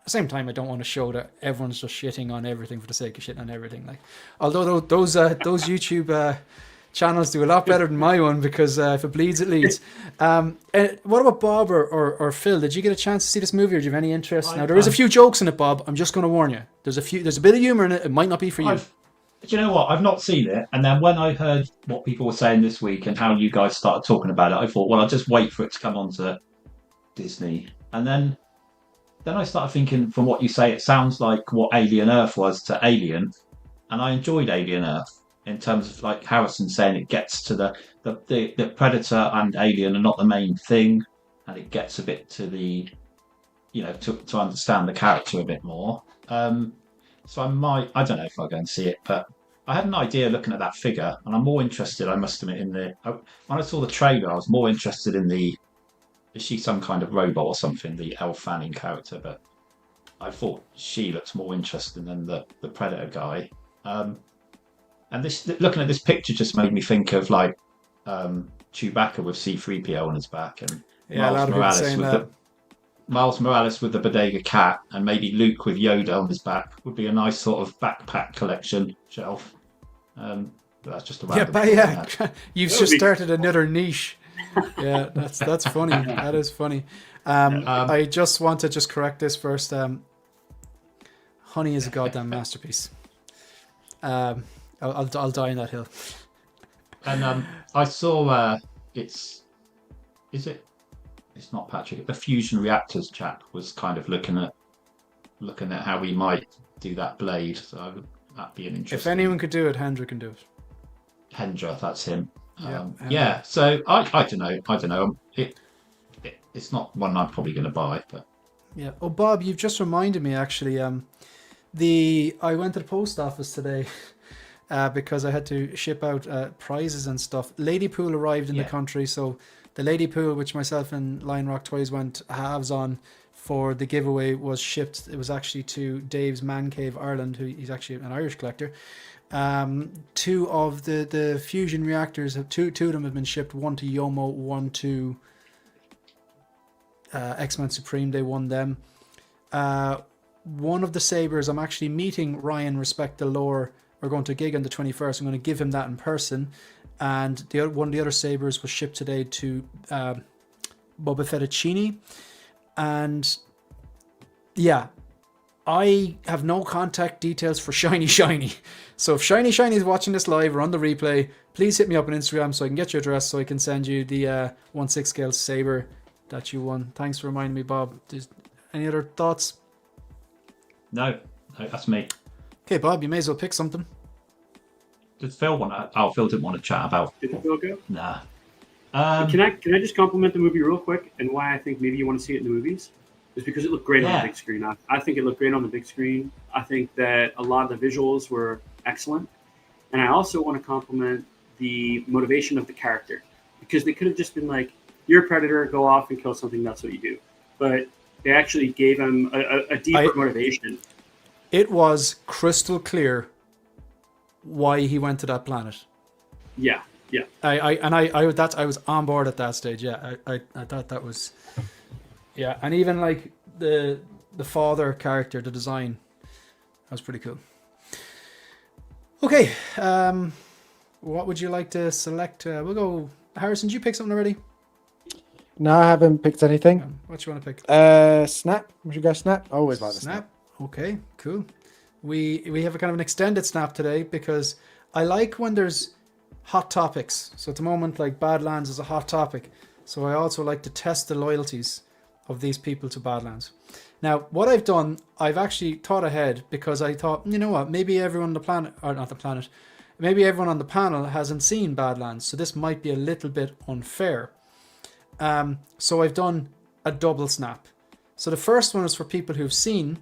At the same time, I don't want a show that everyone's just shitting on everything for the sake of shitting on everything. Like, although those YouTube channels do a lot better than my one, because if it bleeds, it leads. What about Bob or Phil? Did you get a chance to see this movie, or do you have any interest? Now, there is a few jokes in it, Bob. I'm just going to warn you. There's a bit of humor in it. It might not be for you. Do you know what? I've not seen it, and then when I heard what people were saying this week and how you guys started talking about it, I thought, well, I'll just wait for it to come onto Disney. And then I started thinking, from what you say, it sounds like what Alien Earth was to Alien, and I enjoyed Alien Earth. In terms of, like Harrison saying, it gets to the Predator and Alien are not the main thing, and it gets a bit to the, you know, to understand the character a bit more. So I don't know if I'll go and see it, but I had an idea looking at that figure, and I'm more interested, I must admit, when I saw the trailer, I was more interested in is she some kind of robot or something, the Elle Fanning character, but I thought she looks more interesting than the Predator guy. And this, looking at this picture, just made me think of like Chewbacca with C-3PO on his back, and Miles Morales with the Bodega cat, and maybe Luke with Yoda on his back would be a nice sort of backpack collection shelf. But that's just a random You've just started another niche. Yeah, that's funny. That is funny. I just want to correct this first. Honey is a goddamn masterpiece. I'll die on that hill. And I saw it's not Patrick. The Fusion Reactors chap was kind of looking at how we might do that blade. So that'd be an interesting. If anyone could do it, Hendra can do it. Hendra, that's him. Yeah. So I don't know. It's not one I'm probably going to buy, but yeah. Oh, Bob, you've just reminded me actually. I went to the post office today. Because I had to ship out prizes and stuff. Lady Pool arrived in the country, so the Lady Pool, which myself and Lion Rock Toys went halves on for the giveaway, was shipped. It was actually to Dave's Man Cave, Ireland, who he's actually an Irish collector. Two of the fusion reactors, two of them have been shipped. One to Yomo, one to X-Men Supreme. They won them. One of the sabers, I'm actually meeting Ryan Respect the Lore. We're going to a gig on the 21st. I'm going to give him that in person. and one of the other sabers was shipped today to Boba Fettuccini, and yeah, I have no contact details for Shiny. So if Shiny is watching this live or on the replay, please hit me up on Instagram so I can get your address so I can send you the 1/6 scale saber that you won. Thanks for reminding me, Bob. Any other thoughts? No, that's me. Okay, Bob, you may as well pick something. Did Phil want to? Oh, Phil didn't want to chat about. Did Phil go? Nah. Can I just compliment the movie real quick and why I think maybe you want to see it in the movies? Is because it looked great on the big screen. I think it looked great on the big screen. I think that a lot of the visuals were excellent. And I also want to compliment the motivation of the character, because they could have just been like, you're a predator, go off and kill something, that's what you do. But they actually gave him a deeper motivation. It was crystal clear why he went to that planet. Yeah. I was on board at that stage. Yeah, I thought that was, yeah, and even like the father character, the design, that was pretty cool. Okay, what would you like to select? We'll go. Harrison, did you pick something already? No, I haven't picked anything. What do you want to pick? Snap. We should go Snap. I always like the Snap. Okay, cool. We have a kind of an extended Snap today because I like when there's hot topics. So at the moment, like Badlands is a hot topic. So I also like to test the loyalties of these people to Badlands. Now, what I've done, I've actually thought ahead because I thought, you know what, maybe everyone on the planet, or not the planet, maybe everyone on the panel hasn't seen Badlands. So this might be a little bit unfair. So I've done a double Snap. So the first one is for people who've seen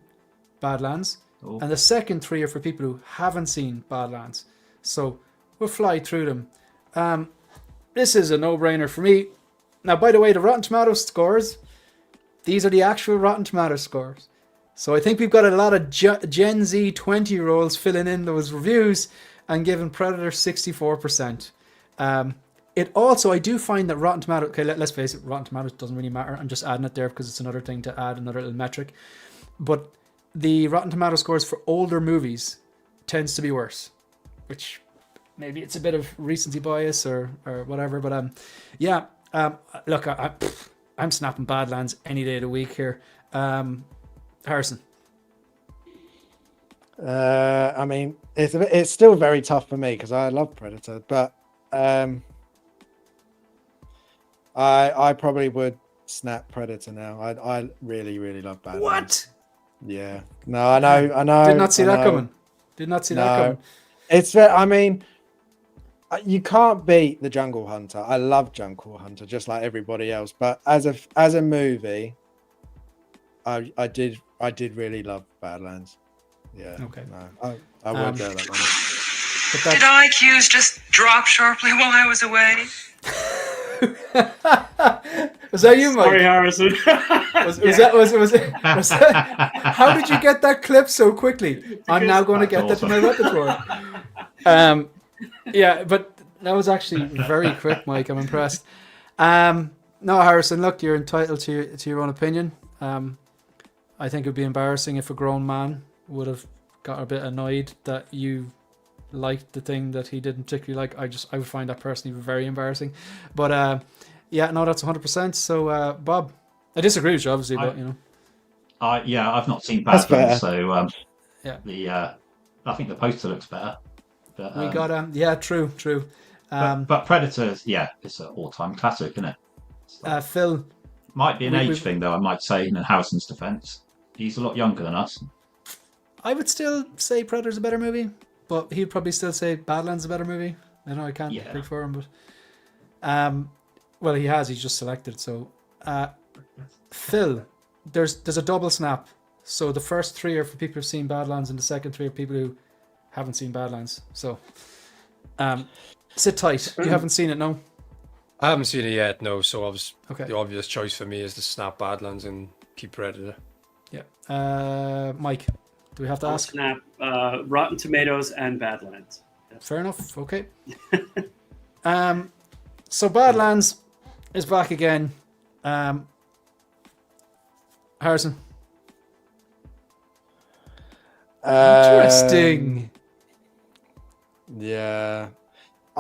Badlands, and the second three are for people who haven't seen Badlands. So we'll fly through them. This is a no-brainer for me. Now, by the way, the Rotten Tomatoes scores, these are the actual Rotten Tomatoes scores. So I think we've got a lot of Gen Z 20-year-olds filling in those reviews and giving Predator 64%. It also, I do find that Rotten Tomatoes, okay, let's face it, Rotten Tomatoes doesn't really matter. I'm just adding it there because it's another thing to add, another little metric. But the Rotten Tomatoes scores for older movies tends to be worse, which maybe it's a bit of recency bias or whatever. But look, I'm snapping Badlands any day of the week here. Harrison. I mean, it's still very tough for me because I love Predator, but I probably would snap Predator now. I really, really love Badlands. What? Yeah. No, I know. Did not see that coming. It's I mean, you can't beat the Jungle Hunter. I love Jungle Hunter just like everybody else, but as a movie, I did really love Badlands. Yeah. Okay. No, I would go that one. Did IQs just drop sharply while I was away? Was that you, Mike? Sorry, Harrison. Was that, how did you get that clip so quickly? I'm now going to get that to my repertoire. Yeah, but that was actually very quick, Mike. I'm impressed. No, Harrison, look, you're entitled to your own opinion. I think it would be embarrassing if a grown man would have got a bit annoyed that you liked the thing that he didn't particularly like. I would find that personally very embarrassing. But yeah, no, that's 100%. So Bob, I disagree with you obviously, but you know. Yeah, I've not seen Badlands, so yeah. I think the poster looks better. But, we got yeah, true. But Predator, yeah, it's an all-time classic, isn't it? Phil, might be an age thing though. I might say in Harrison's defense, he's a lot younger than us. I would still say Predator's a better movie, but he'd probably still say Badlands a better movie. I know I can't speak for him, but well, he's just selected. So Phil, there's a double snap. So the first three are for people who've seen Badlands, and the second three are people who haven't seen Badlands. So sit tight. You haven't seen it, no? I haven't seen it yet, no. So the obvious choice for me is to snap Badlands and keep Predator. Yeah. Mike, do we have to ask? Snap Rotten Tomatoes and Badlands. Yeah. Fair enough. Okay. So Badlands is back again. Harrison. Interesting. Yeah.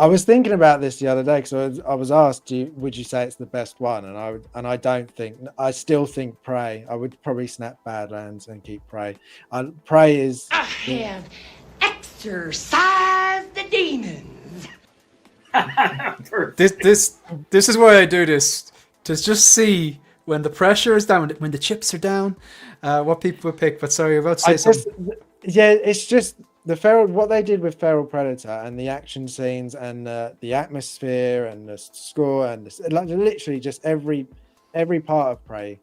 I was thinking about this the other day because I was asked, would you say it's the best one? And I still think Prey. I would probably snap Badlands and keep Prey. Prey is. I have exorcised the demons. This is why I do this, to just see when the pressure is down, when the chips are down, what people would pick. But sorry, you're about to say something. Yeah, it's just what they did with Feral Predator and the action scenes and the atmosphere and the score and literally just every part of Prey.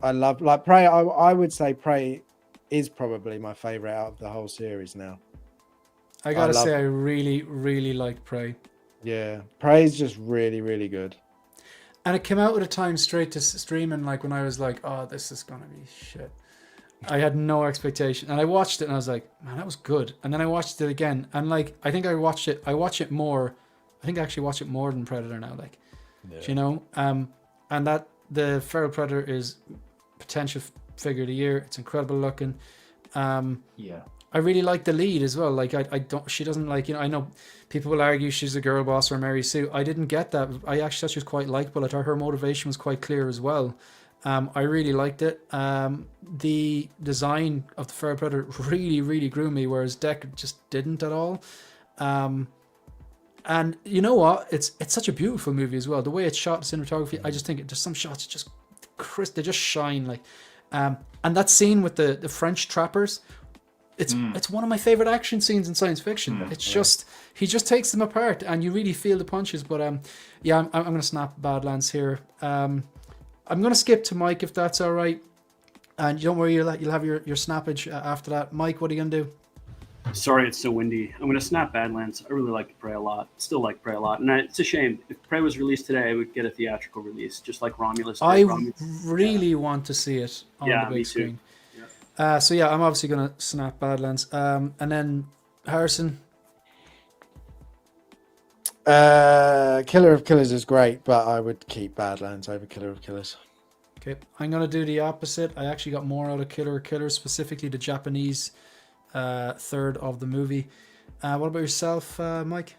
I love, like Prey. I would say Prey is probably my favorite out of the whole series now. I gotta say, I really, really like Prey. Yeah, Prey is just really, really good. And it came out at a time straight to streaming, like when I was like, oh, this is gonna be shit. I had no expectation. And I watched it and I was like, man, that was good. And then I watched it again. And like, I think I watch it more. I think I actually watch it more than Predator now. Like, you know? And that the Feral Predator is potential figure of the year. It's incredible looking. Yeah. I really like the lead as well. Like, she doesn't like, you know, I know people will argue she's a girl boss or Mary Sue. I didn't get that. I actually thought she was quite likable. I thought her motivation was quite clear as well. I really liked it. The design of the Feral Predator really, really grew me, whereas Deck just didn't at all. And you know what? It's such a beautiful movie as well. The way it's shot, the cinematography, I just think there's some shots just crisp. They just shine. Like, and that scene with the French trappers, it's one of my favorite action scenes in science fiction. It's just, he just takes them apart and you really feel the punches. But yeah, I'm going to snap Badlands here. I'm going to skip to Mike if that's all right. And don't worry, you'll have your snappage after that. Mike, what are you going to do? Sorry, it's so windy. I'm going to snap Badlands. I really like Prey a lot. Still like Prey a lot. And it's a shame. If Prey was released today, I would get a theatrical release, just like Romulus did. I really want to see it on the big screen. So yeah, I'm obviously going to snap Badlands. And then Harrison. Killer of Killers is great, but I would keep Badlands over Killer of Killers. Okay, I'm going to do the opposite. I actually got more out of Killer of Killers, specifically the Japanese third of the movie. What about yourself, Mike?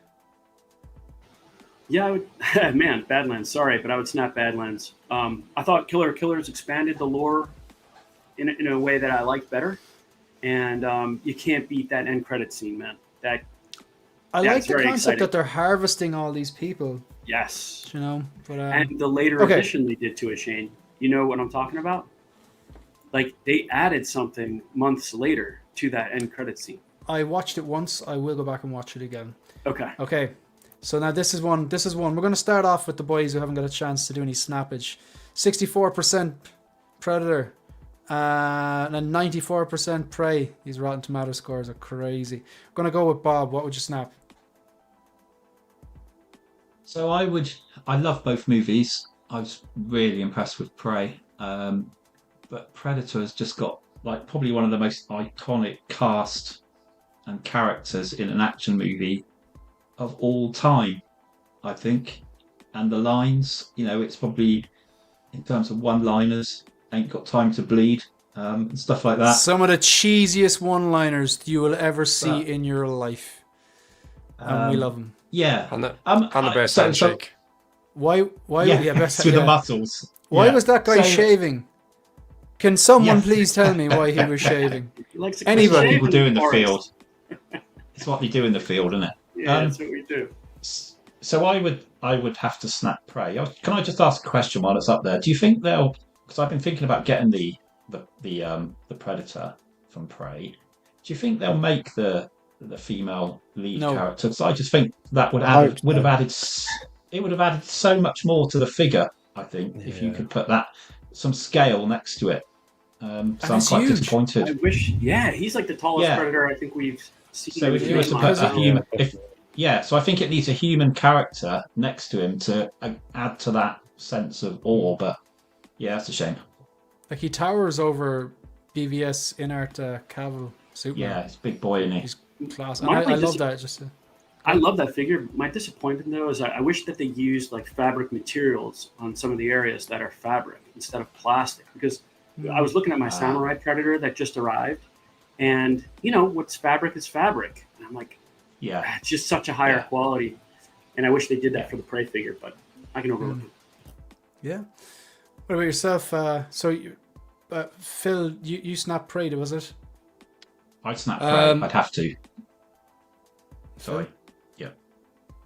Yeah, I would, man, Badlands. Sorry, but I would snap Badlands. I thought Killer of Killers expanded the lore in a way that I liked better, and you can't beat that end credit scene, man. I like the concept that they're harvesting all these people. Yes, you know, but and the later addition they did to it, Shane. You know what I'm talking about? Like they added something months later to that end credit scene. I watched it once. I will go back and watch it again. Okay. Okay. So now this is one. We're going to start off with the boys who haven't got a chance to do any snappage. 64% Predator, and then 94% Prey. These Rotten Tomato scores are crazy. I'm going to go with Bob. What would you snap? So I love both movies. I was really impressed with Prey. But Predator has just got like probably one of the most iconic cast and characters in an action movie of all time, I think. And the lines, you know, it's probably in terms of one-liners, ain't got time to bleed, and stuff like that. Some of the cheesiest one-liners you will ever see in your life. And we love them. Yeah. And the best handshake. Why best with the muscles. Why was that guy shaving? Can someone please tell me why he was shaving? Anybody? It's what people do in the field. It's what we do in the field, isn't it? Yeah, that's what we do. So I would have to snap Prey. Can I just ask a question while it's up there? Do you think they'll? Because I've been thinking about getting the Predator from Prey. Do you think they'll make the female lead character? Because I just think that would have added so much more to the figure. I think if you could put some scale next to it. So I'm quite disappointed. I wish. Yeah, he's like the tallest Predator I think we've seen. So if you were to put a human, so I think it needs a human character next to him to add to that sense of awe. But yeah, that's a shame. Like he towers over BVS INART Cavill Superman. Yeah, he's a big boy, isn't he? He's class. I love that. I love that figure. My disappointment though is I wish that they used like fabric materials on some of the areas that are fabric instead of plastic. Because I was looking at my Samurai Predator that just arrived, and you know what's fabric is fabric. And I'm like, Yeah. It's just such a higher quality, and I wish they did that for the Prey figure, but I can overlook it. Yeah. What about yourself? Phil, you snapped Prey, was it? I'd snap Prey. I'd have to. Sorry.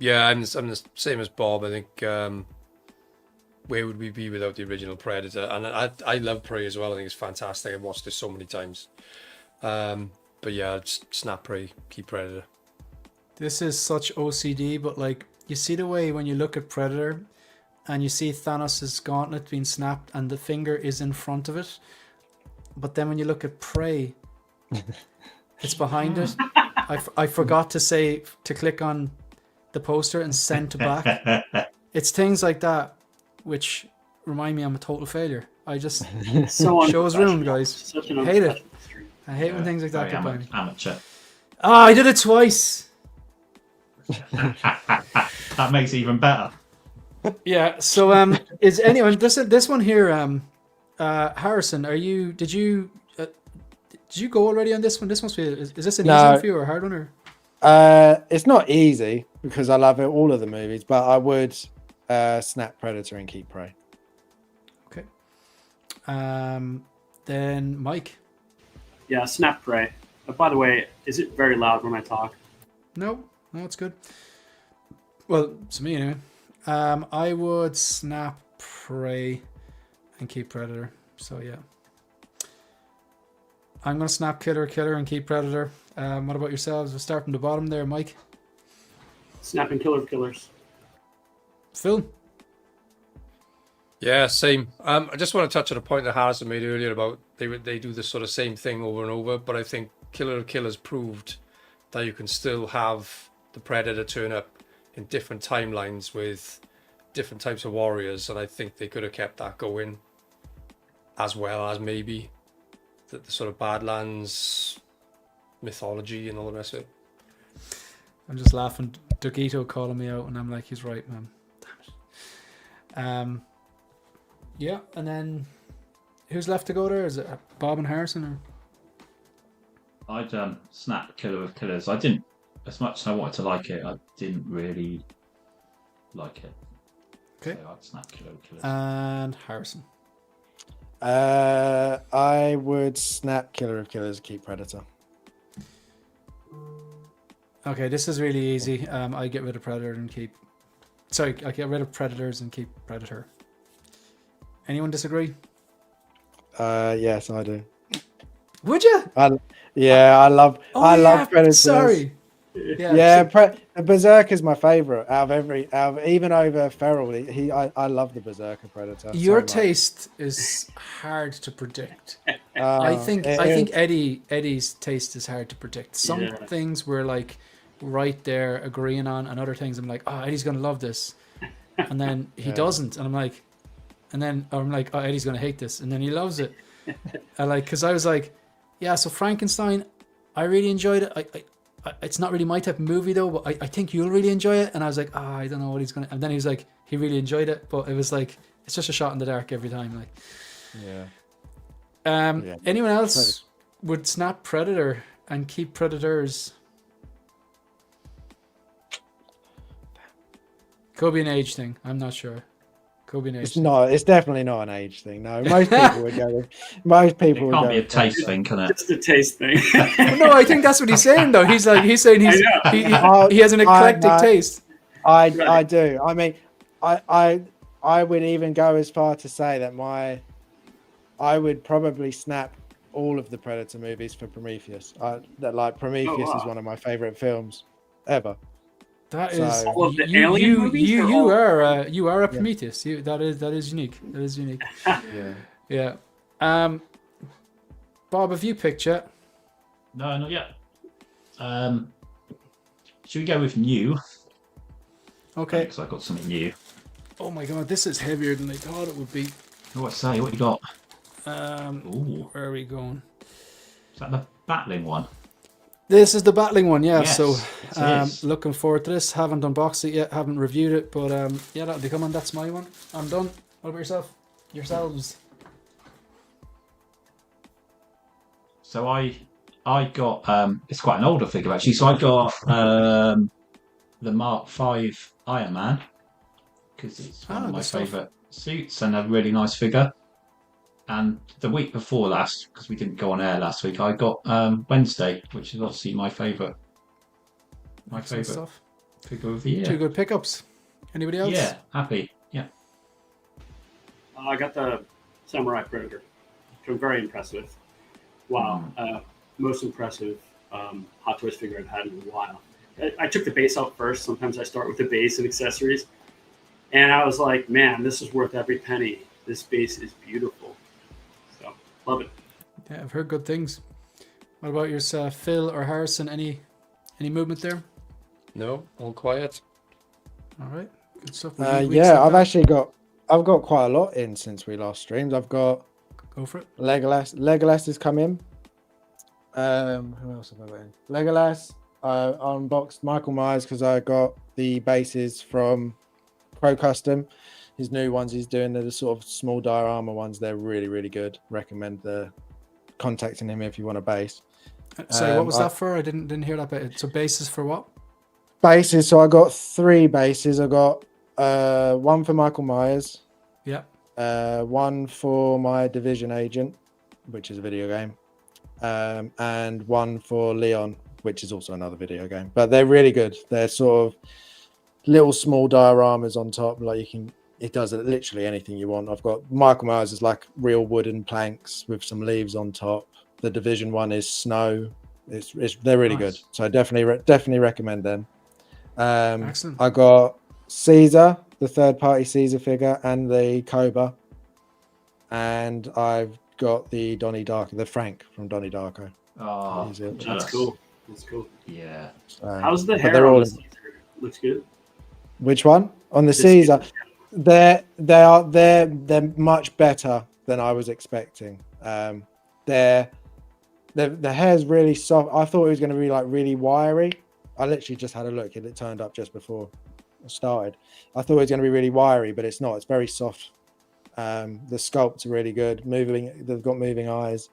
Yeah, I'm the same as Bob. I think where would we be without the original Predator? And I love Prey as well. I think it's fantastic. I've watched it so many times. But yeah, just snap Prey, keep Predator. This is such OCD, but like you see the way when you look at Predator and you see Thanos' gauntlet being snapped and the finger is in front of it. But then when you look at Prey, it's behind it. I forgot to click on the poster and send to back. It's things like that which remind me I'm a total failure. I just show's ruined, guys. Hate it. I hate when things like that get by me. Amateur. I did it twice. That makes it even better. Yeah. So is anyone this one here? Harrison, did you go already on this one? This must be. Is this an easy one for you or a hard one? Or? It's not easy because I love all of the movies, but I would snap Predator and keep Prey. Okay. Then Mike. Yeah, snap Prey. By the way, is it very loud when I talk? No, it's good. Well, to me anyway. I would snap Prey and keep Predator. So yeah. I'm gonna snap Killer and keep Predator. What about yourselves? We'll start from the bottom there, Mike. Snapping Killers. Phil. Yeah, same. I just want to touch on a point that Harrison made earlier about they do the sort of same thing over and over, but I think Killers proved that you can still have the Predator turn up in different timelines with different types of warriors, and I think they could have kept that going, as well as maybe the sort of Badlands mythology and all the rest of it. I'm just laughing. Dogito calling me out, and I'm like, he's right, man. Damn it. Yeah, and then who's left to go there? Is it Bob and Harrison? Or? I'd snap Killer of Killers. I didn't, as much as I wanted to like it, I didn't really like it. Okay. So I'd snap Killer of Killers. And Harrison. I would snap Killer of Killers, keep Predator. Okay, this is really easy. I get rid of Predator and keep. Sorry, I get rid of Predators and keep Predator. Anyone disagree? Yes, I do. Would you? I love Predators. Sorry. The Berserker is my favorite out of even over Feral. I love the Berserker Predator. Your taste is hard to predict. I think Eddie's taste is hard to predict. Some things we're like right there agreeing on, and other things I'm like, oh, Eddie's gonna love this, and then he doesn't, and I'm like, oh, Eddie's gonna hate this, and then he loves it. Because I was like, yeah, so Frankenstein, I really enjoyed it. It's not really my type of movie though, but I think you'll really enjoy it. And I was like, I don't know what he's gonna. And then he was like, he really enjoyed it, but it was like, it's just a shot in the dark every time. Like, anyone else would snap Predator and keep Predators? Could be an age thing. I'm not sure. Could be an age. It's definitely not an age thing. No, most people would go. Most people would go. It can't be a taste thing, can it? Just a taste thing. No, I think that's what he's saying though. He's saying he has an eclectic taste. I do. I mean, I would even go as far to say that I would probably snap all of the Predator movies for Prometheus. Prometheus is one of my favorite films ever. That is all of the alien movies. You are a Prometheus. That is unique. That is unique. Yeah. Bob, have you picked yet? No, not yet. Should we go with new? Okay. Because I got something new. Oh my god, this is heavier than I thought it would be. What say? What you got? Where are we going? Is that the battling one? This is the battling one, yeah. Yes, so looking forward to this. Haven't unboxed it yet, haven't reviewed it, but that'll be coming. That's my one. I'm done. What about yourselves? So I I got it's quite an older figure actually. So I got the Mark V Iron Man because it's one of my good stuff. favourite suits and a really nice figure. And the week before last, because we didn't go on air last week, I got Wednesday, which is obviously my favourite stuff. figure of the year. 2 good pickups. Anybody else? Yeah, happy. Yeah. I got the Samurai Predator, which I'm very impressed with. Wow. Most impressive Hot Toys figure I've had in a while. I took the base out first. Sometimes I start with the base and accessories. And I was like, man, this is worth every penny. This base is beautiful. So, love it. Yeah, I've heard good things. What about yourself, Phil or Harrison? Any movement there? No, all quiet. All right, good stuff. Yeah, I've got quite a lot in since we last streamed. I've got Go for it. Legolas. Legolas has come in. Who else have I got in? Legolas. I unboxed Michael Myers because I got the bases from Pro Custom. His new ones he's doing, they're the sort of small diorama ones. They're really, really good. Recommend contacting him if you want a base. Sorry, what was that for? I didn't hear that bit. So bases for what? Bases. So I got 3 bases. I got one for Michael Myers. Yeah. One for my Division Agent, which is a video game. And one for Leon, which is also another video game. But they're really good. They're sort of little small dioramas on top. Like it does literally anything you want. I've got Michael Myers is like real wooden planks with some leaves on top. The Division one is snow. They're really good. So I definitely recommend them. Excellent. I got Caesar, the third-party Caesar figure, and the Cobra, and I've got the Donnie Darko, the Frank from Donnie Darko. Oh, that's cool. That's cool. Yeah. How's the hair on the Caesar? Looks good. Which one? On the Caesar? They're much better than I was expecting. The hair's really soft. I thought it was going to be like really wiry. I literally just had a look and it turned up just before I started. I thought it was going to be really wiry, but it's not. It's very soft. The sculpts are really good. They've got moving eyes.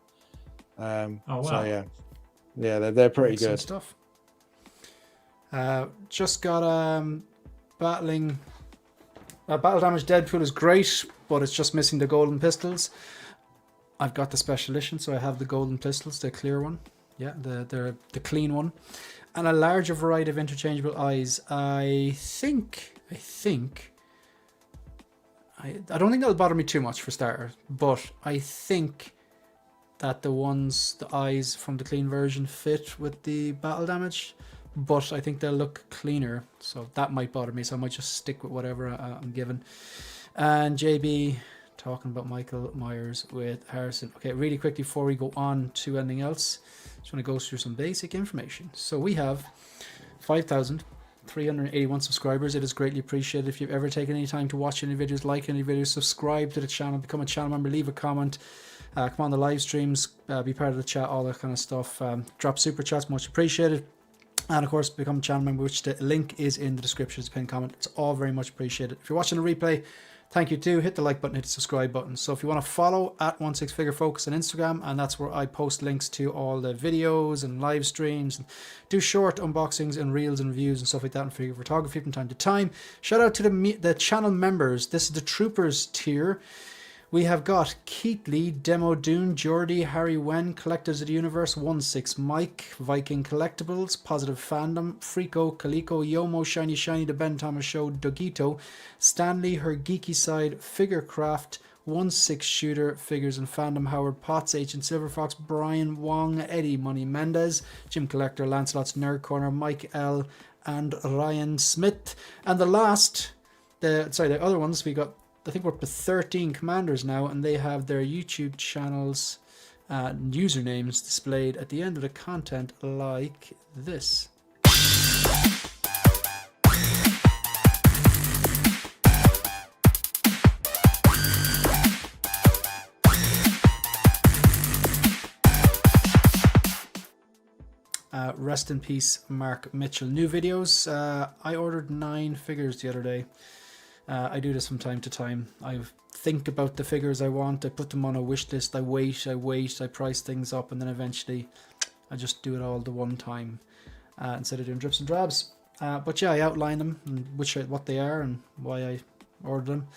Oh wow. So yeah, they're pretty Excellent good stuff. Just got Battle Damage Deadpool is great, but it's just missing the golden pistols. I've got the special edition, so I have the golden pistols, the clear one. Yeah, the clean one. And a larger variety of interchangeable eyes. I don't think that'll bother me too much for starters, but I think that the eyes from the clean version fit with the battle damage, but I think they'll look cleaner, so that might bother me, so I might just stick with whatever I'm given. And JB talking about Michael Myers with Harrison. Okay, really quickly before we go on to anything else, just want to go through some basic information. So we have 5,381 subscribers. It is greatly appreciated if you've ever taken any time to watch any videos, like any videos, subscribe to the channel, become a channel member, leave a comment, come on the live streams, be part of the chat, all that kind of stuff. Drop super chats, much appreciated. And of course, become a channel member, which the link is in the description, pinned comment. It's all very much appreciated. If you're watching a replay, thank you too. Hit the like button, hit the subscribe button. So if you want to follow at 16figurefocus on Instagram, and that's where I post links to all the videos and live streams, and do short unboxings and reels and reviews and stuff like that, and figure photography from time to time. Shout out to the channel members. This is the Troopers tier. We have got Keatley, Demo Dune, Geordie, Harry Wen, Collectors of the Universe, 16 Mike, Viking Collectibles, Positive Fandom, Freako, Kaliko, Yomo, Shiny Shiny, The Ben Thomas Show, Dogito, Stanley, Her Geeky Side, Figurecraft, 16 Shooter, Figures and Fandom, Howard Potts, Ancient Silverfox, Brian Wong, Eddie Money Mendez, Jim Collector, Lancelot's Nerd Corner, Mike L, and Ryan Smith. And the other ones, we got, I think we're up to 13 commanders now, and they have their YouTube channels usernames displayed at the end of the content like this. Rest in peace, Mark Mitchell. New videos. I ordered 9 figures the other day. I do this from time to time. I think about the figures I want. I put them on a wish list. I wait. I price things up, and then eventually I just do it all the one time instead of doing drips and drabs. But yeah, I outline them and what they are and why I ordered them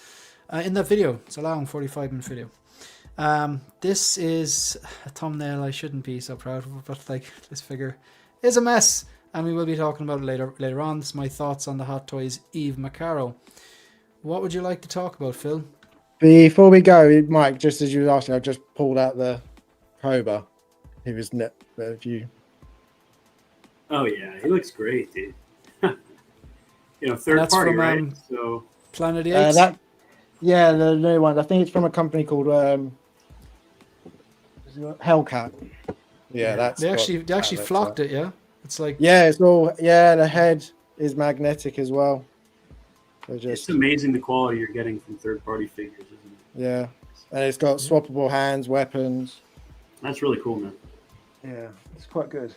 in that video. It's a long 45-minute video. This is a thumbnail I shouldn't be so proud of, but like this figure is a mess, and we will be talking about it later on. This is my thoughts on the Hot Toys Eve Macaro. What would you like to talk about, Phil? Before we go, Mike, just as you were asking, I just pulled out the Cobra. He was you. Oh yeah, he looks great, dude. Third that's party, from, right? So Planet of the Apes. Yeah, the new one. I think it's from a company called Hellcat. Yeah, that's they actually flocked it. Yeah, it's like it's all the head is magnetic as well. It's amazing the quality you're getting from third party figures, isn't it? Yeah, and it's got swappable hands, weapons. That's really cool, man. Yeah, it's quite good.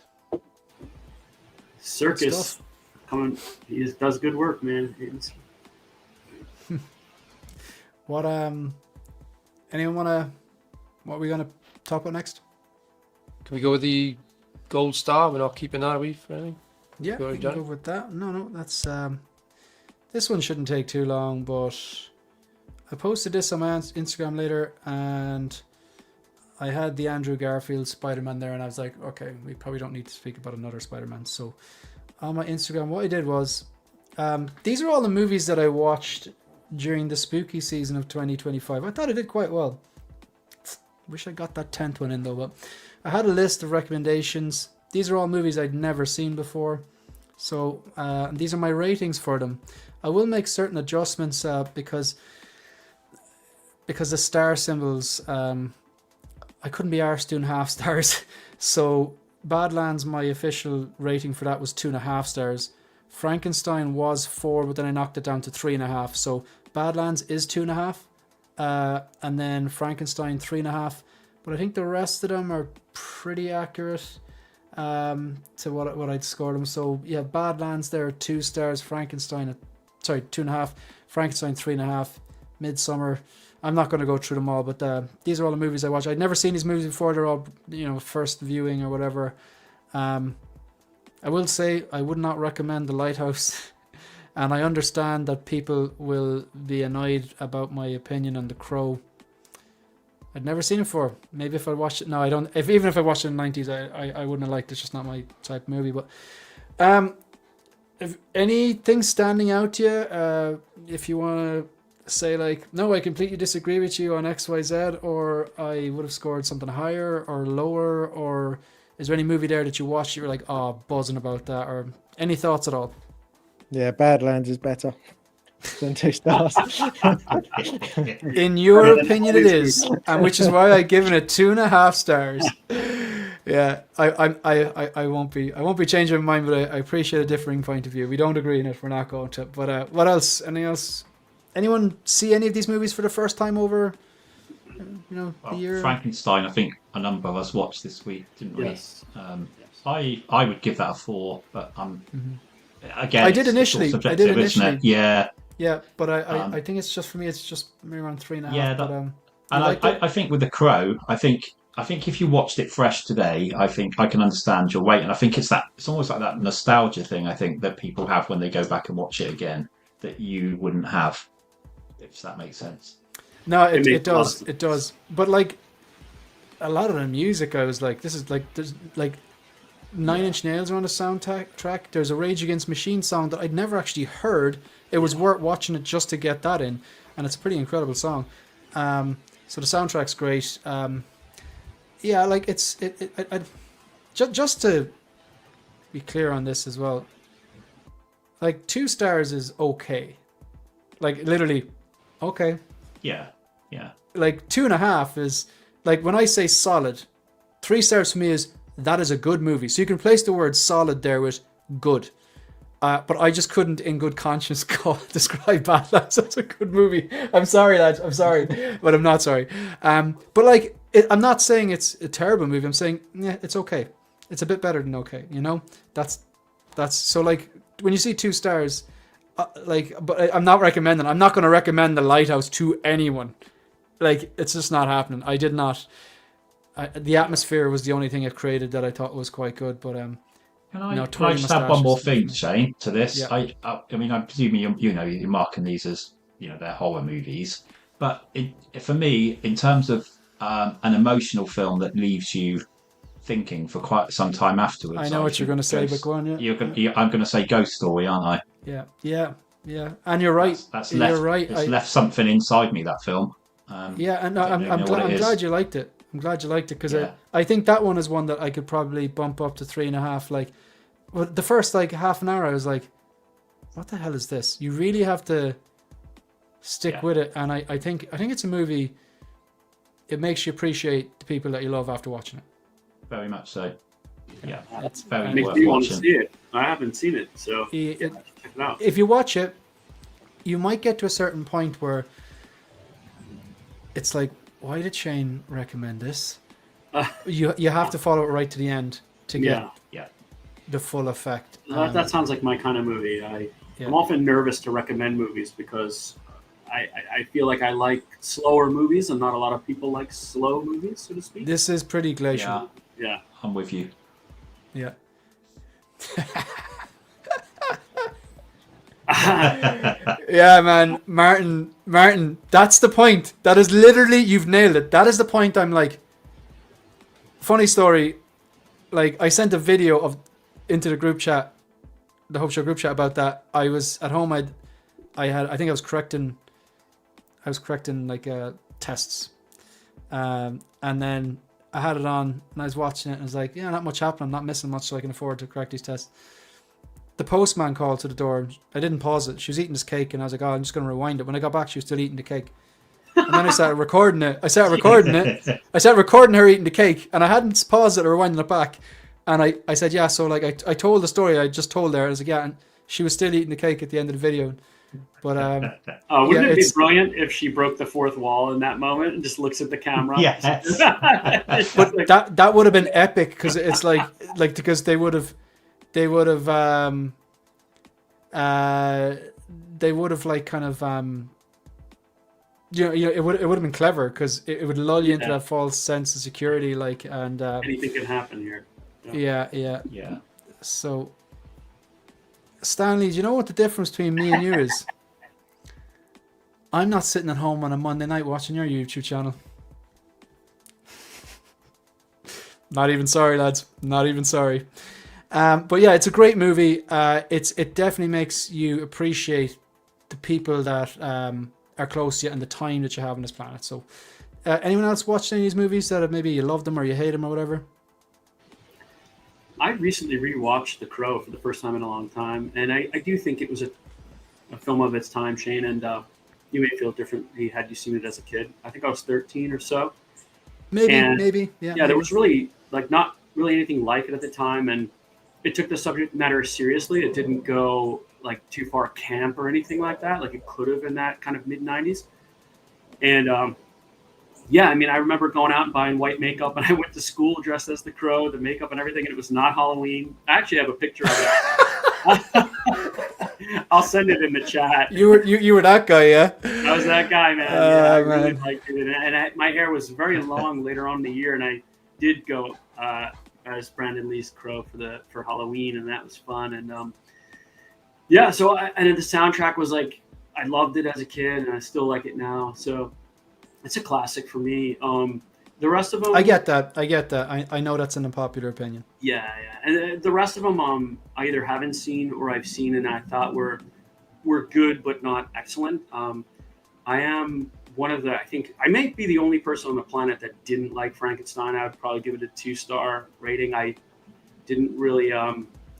Circus coming, he does good work, man. What anyone what are we gonna talk about next? Can we go with the gold star? We're not keeping that, are we, for anything? Yeah, we can go with that. No, that's this one shouldn't take too long, but I posted this on my Instagram later, and I had the Andrew Garfield Spider-Man there, and I was like, okay, we probably don't need to speak about another Spider-Man. So on my Instagram, what I did was, these are all the movies that I watched during the spooky season of 2025. I thought I did quite well. Wish I got that 10th one in though, but I had a list of recommendations. These are all movies I'd never seen before. So these are my ratings for them. I will make certain adjustments because the star symbols, I couldn't be arsed doing half stars. So Badlands, my official rating for that was 2.5 stars. Frankenstein was 4, but then I knocked it down to 3.5. So Badlands is 2.5, and then Frankenstein 3.5. But I think the rest of them are pretty accurate to what I'd score them. So yeah, Badlands there are 2 stars. Frankenstein 2.5. Frankenstein 3.5. Midsummer. I'm not going to go through them all, but these are all the movies I watched. I'd never seen these movies before. They're all, first viewing or whatever. I will say I would not recommend The Lighthouse. And I understand that people will be annoyed about my opinion on The Crow. I'd never seen it before. Maybe if I watched it... No, I don't... Even if I watched it in the 90s, I wouldn't have liked it. It's just not my type of movie. But if anything standing out to you, if you want to say like, no, I completely disagree with you on XYZ, or I would have scored something higher or lower, or is there any movie there that you watched you were like, oh, buzzing about that, or any thoughts at all? Yeah, Badlands is better than 2 stars. In your opinion, it is, and which is why I've given it 2.5 stars. Yeah, I won't be changing my mind, but I appreciate a differing point of view. We don't agree on it. We're not going to. But what else? Anything else? Anyone see any of these movies for the first time over, the year? Frankenstein, I think a number of us watched this week, didn't we? Yes. I would give that a 4, but again, I did initially. Subjective, isn't it? Yeah. Yeah, but I think it's just for me. It's just maybe around 3.5. Yeah, but, I think with The Crow, I think if you watched it fresh today, I think I can understand your weight, and I think it's almost like that nostalgia thing. I think that people have when they go back and watch it again that you wouldn't have, if that makes sense. No, it does. It does. But like a lot of the music, I was like, this is like, there's like 9 Inch Nails are on the soundtrack. There's a Rage Against Machine song that I'd never actually heard. It was worth watching it just to get that in, and it's a pretty incredible song. So the soundtrack's great. Yeah, like just to be clear on this as well. Like 2 stars is okay. Like literally, okay. Yeah. Like 2.5 is like when I say solid. 3 stars for me is that is a good movie. So you can place the word solid there with good. But I just couldn't, in good conscience, describe Badlands as a good movie. I'm sorry, lads. I'm sorry, but I'm not sorry. But like, I'm not saying it's a terrible movie. I'm saying, yeah, it's okay. It's a bit better than okay. That's so like when you see 2 stars, but I'm not recommending. I'm not going to recommend The Lighthouse to anyone. Like, it's just not happening. I did not. the atmosphere was the only thing it created that I thought was quite good. But Can I, no, can I twirly just have one more moustaches. thing, Shane, to this? Yeah. I mean, I presume you're marking these as they're horror movies, but for me, in terms of an emotional film that leaves you thinking for quite some time afterwards, I know what you're going to say, but go on. Yeah. I'm going to say Ghost Story, aren't I? Yeah. And you're right. That's you're left. right. It's left something inside me, that film. Yeah, and I'm glad you liked it. I'm glad you liked it because I think that one is one that I could probably bump up to 3.5. Like, well, the first like half an hour, I was like, "What the hell is this?" You really have to stick with it, and I think it's a movie. It makes you appreciate the people that you love after watching it. Very much so. Yeah, it's very makes worth me want to watching. see it. I haven't seen it, so check it out. If you watch it, you might get to a certain point where it's like, why did Shane recommend this? You have to follow it right to the end to get the full effect. That sounds like my kind of movie. I'm often nervous to recommend movies because I feel like I like slower movies, and not a lot of people like slow movies, so to speak. This is pretty glacial. Yeah. I'm with you. Yeah. Yeah, man, Martin, that's the point. That is literally, you've nailed it. That is the point. I'm like, funny story. Like, I sent a video into the group chat, the Hope Show group chat about that. I was at home. I think I was correcting like tests, and then I had it on and I was watching it and I was like, yeah, not much happened. I'm not missing much, so I can afford to correct these tests. The postman called to the door. I didn't pause it. She was eating this cake and I was like, oh, I'm just going to rewind it. When I got back, she was still eating the cake. And then I started recording it. I started recording her eating the cake, and I hadn't paused it or rewinding it back. And I said, yeah, so like I told the story I just told her. I was like, yeah, and she was still eating the cake at the end of the video. But wouldn't it be brilliant if she broke the fourth wall in that moment and just looks at the camera? Yes. But that would have been epic, because it's like because they would have like kind of it would have been clever, because it would lull you into that false sense of security, like, and anything could happen here. Yeah. So, Stanley, do you know what the difference between me and you is? I'm not sitting at home on a Monday night watching your YouTube channel. Not even sorry, lads. Not even sorry. But yeah, it's a great movie. It definitely makes you appreciate the people that are close to you and the time that you have on this planet. So, anyone else watched any of these movies that maybe you love them or you hate them or whatever? I recently rewatched The Crow for the first time in a long time, and I do think it was a film of its time, Shane, and you may feel differently had you seen it as a kid. I think I was 13 or so. Maybe. Yeah, there was really not really anything like it at the time, and it took the subject matter seriously. It didn't go like too far camp or anything like that, like it could have in that kind of mid-90s. And I mean, I remember going out and buying white makeup, and I went to school dressed as the Crow, the makeup and everything, and it was not Halloween. I actually have a picture of it. I'll send it in the chat. You were that guy, yeah? I was that guy, man. I really liked it. And my hair was very long later on in the year, and I did go as Brandon Lee's Crow for Halloween, and that was fun. And and then the soundtrack was like, I loved it as a kid, and I still like it now. So it's a classic for me. The rest of them, I get that. I know that's an unpopular opinion. Yeah. And the rest of them, I either haven't seen or I've seen, and I thought were good but not excellent. I am one of I think I may be the only person on the planet that didn't like Frankenstein. I would probably give it a 2-star rating. I didn't really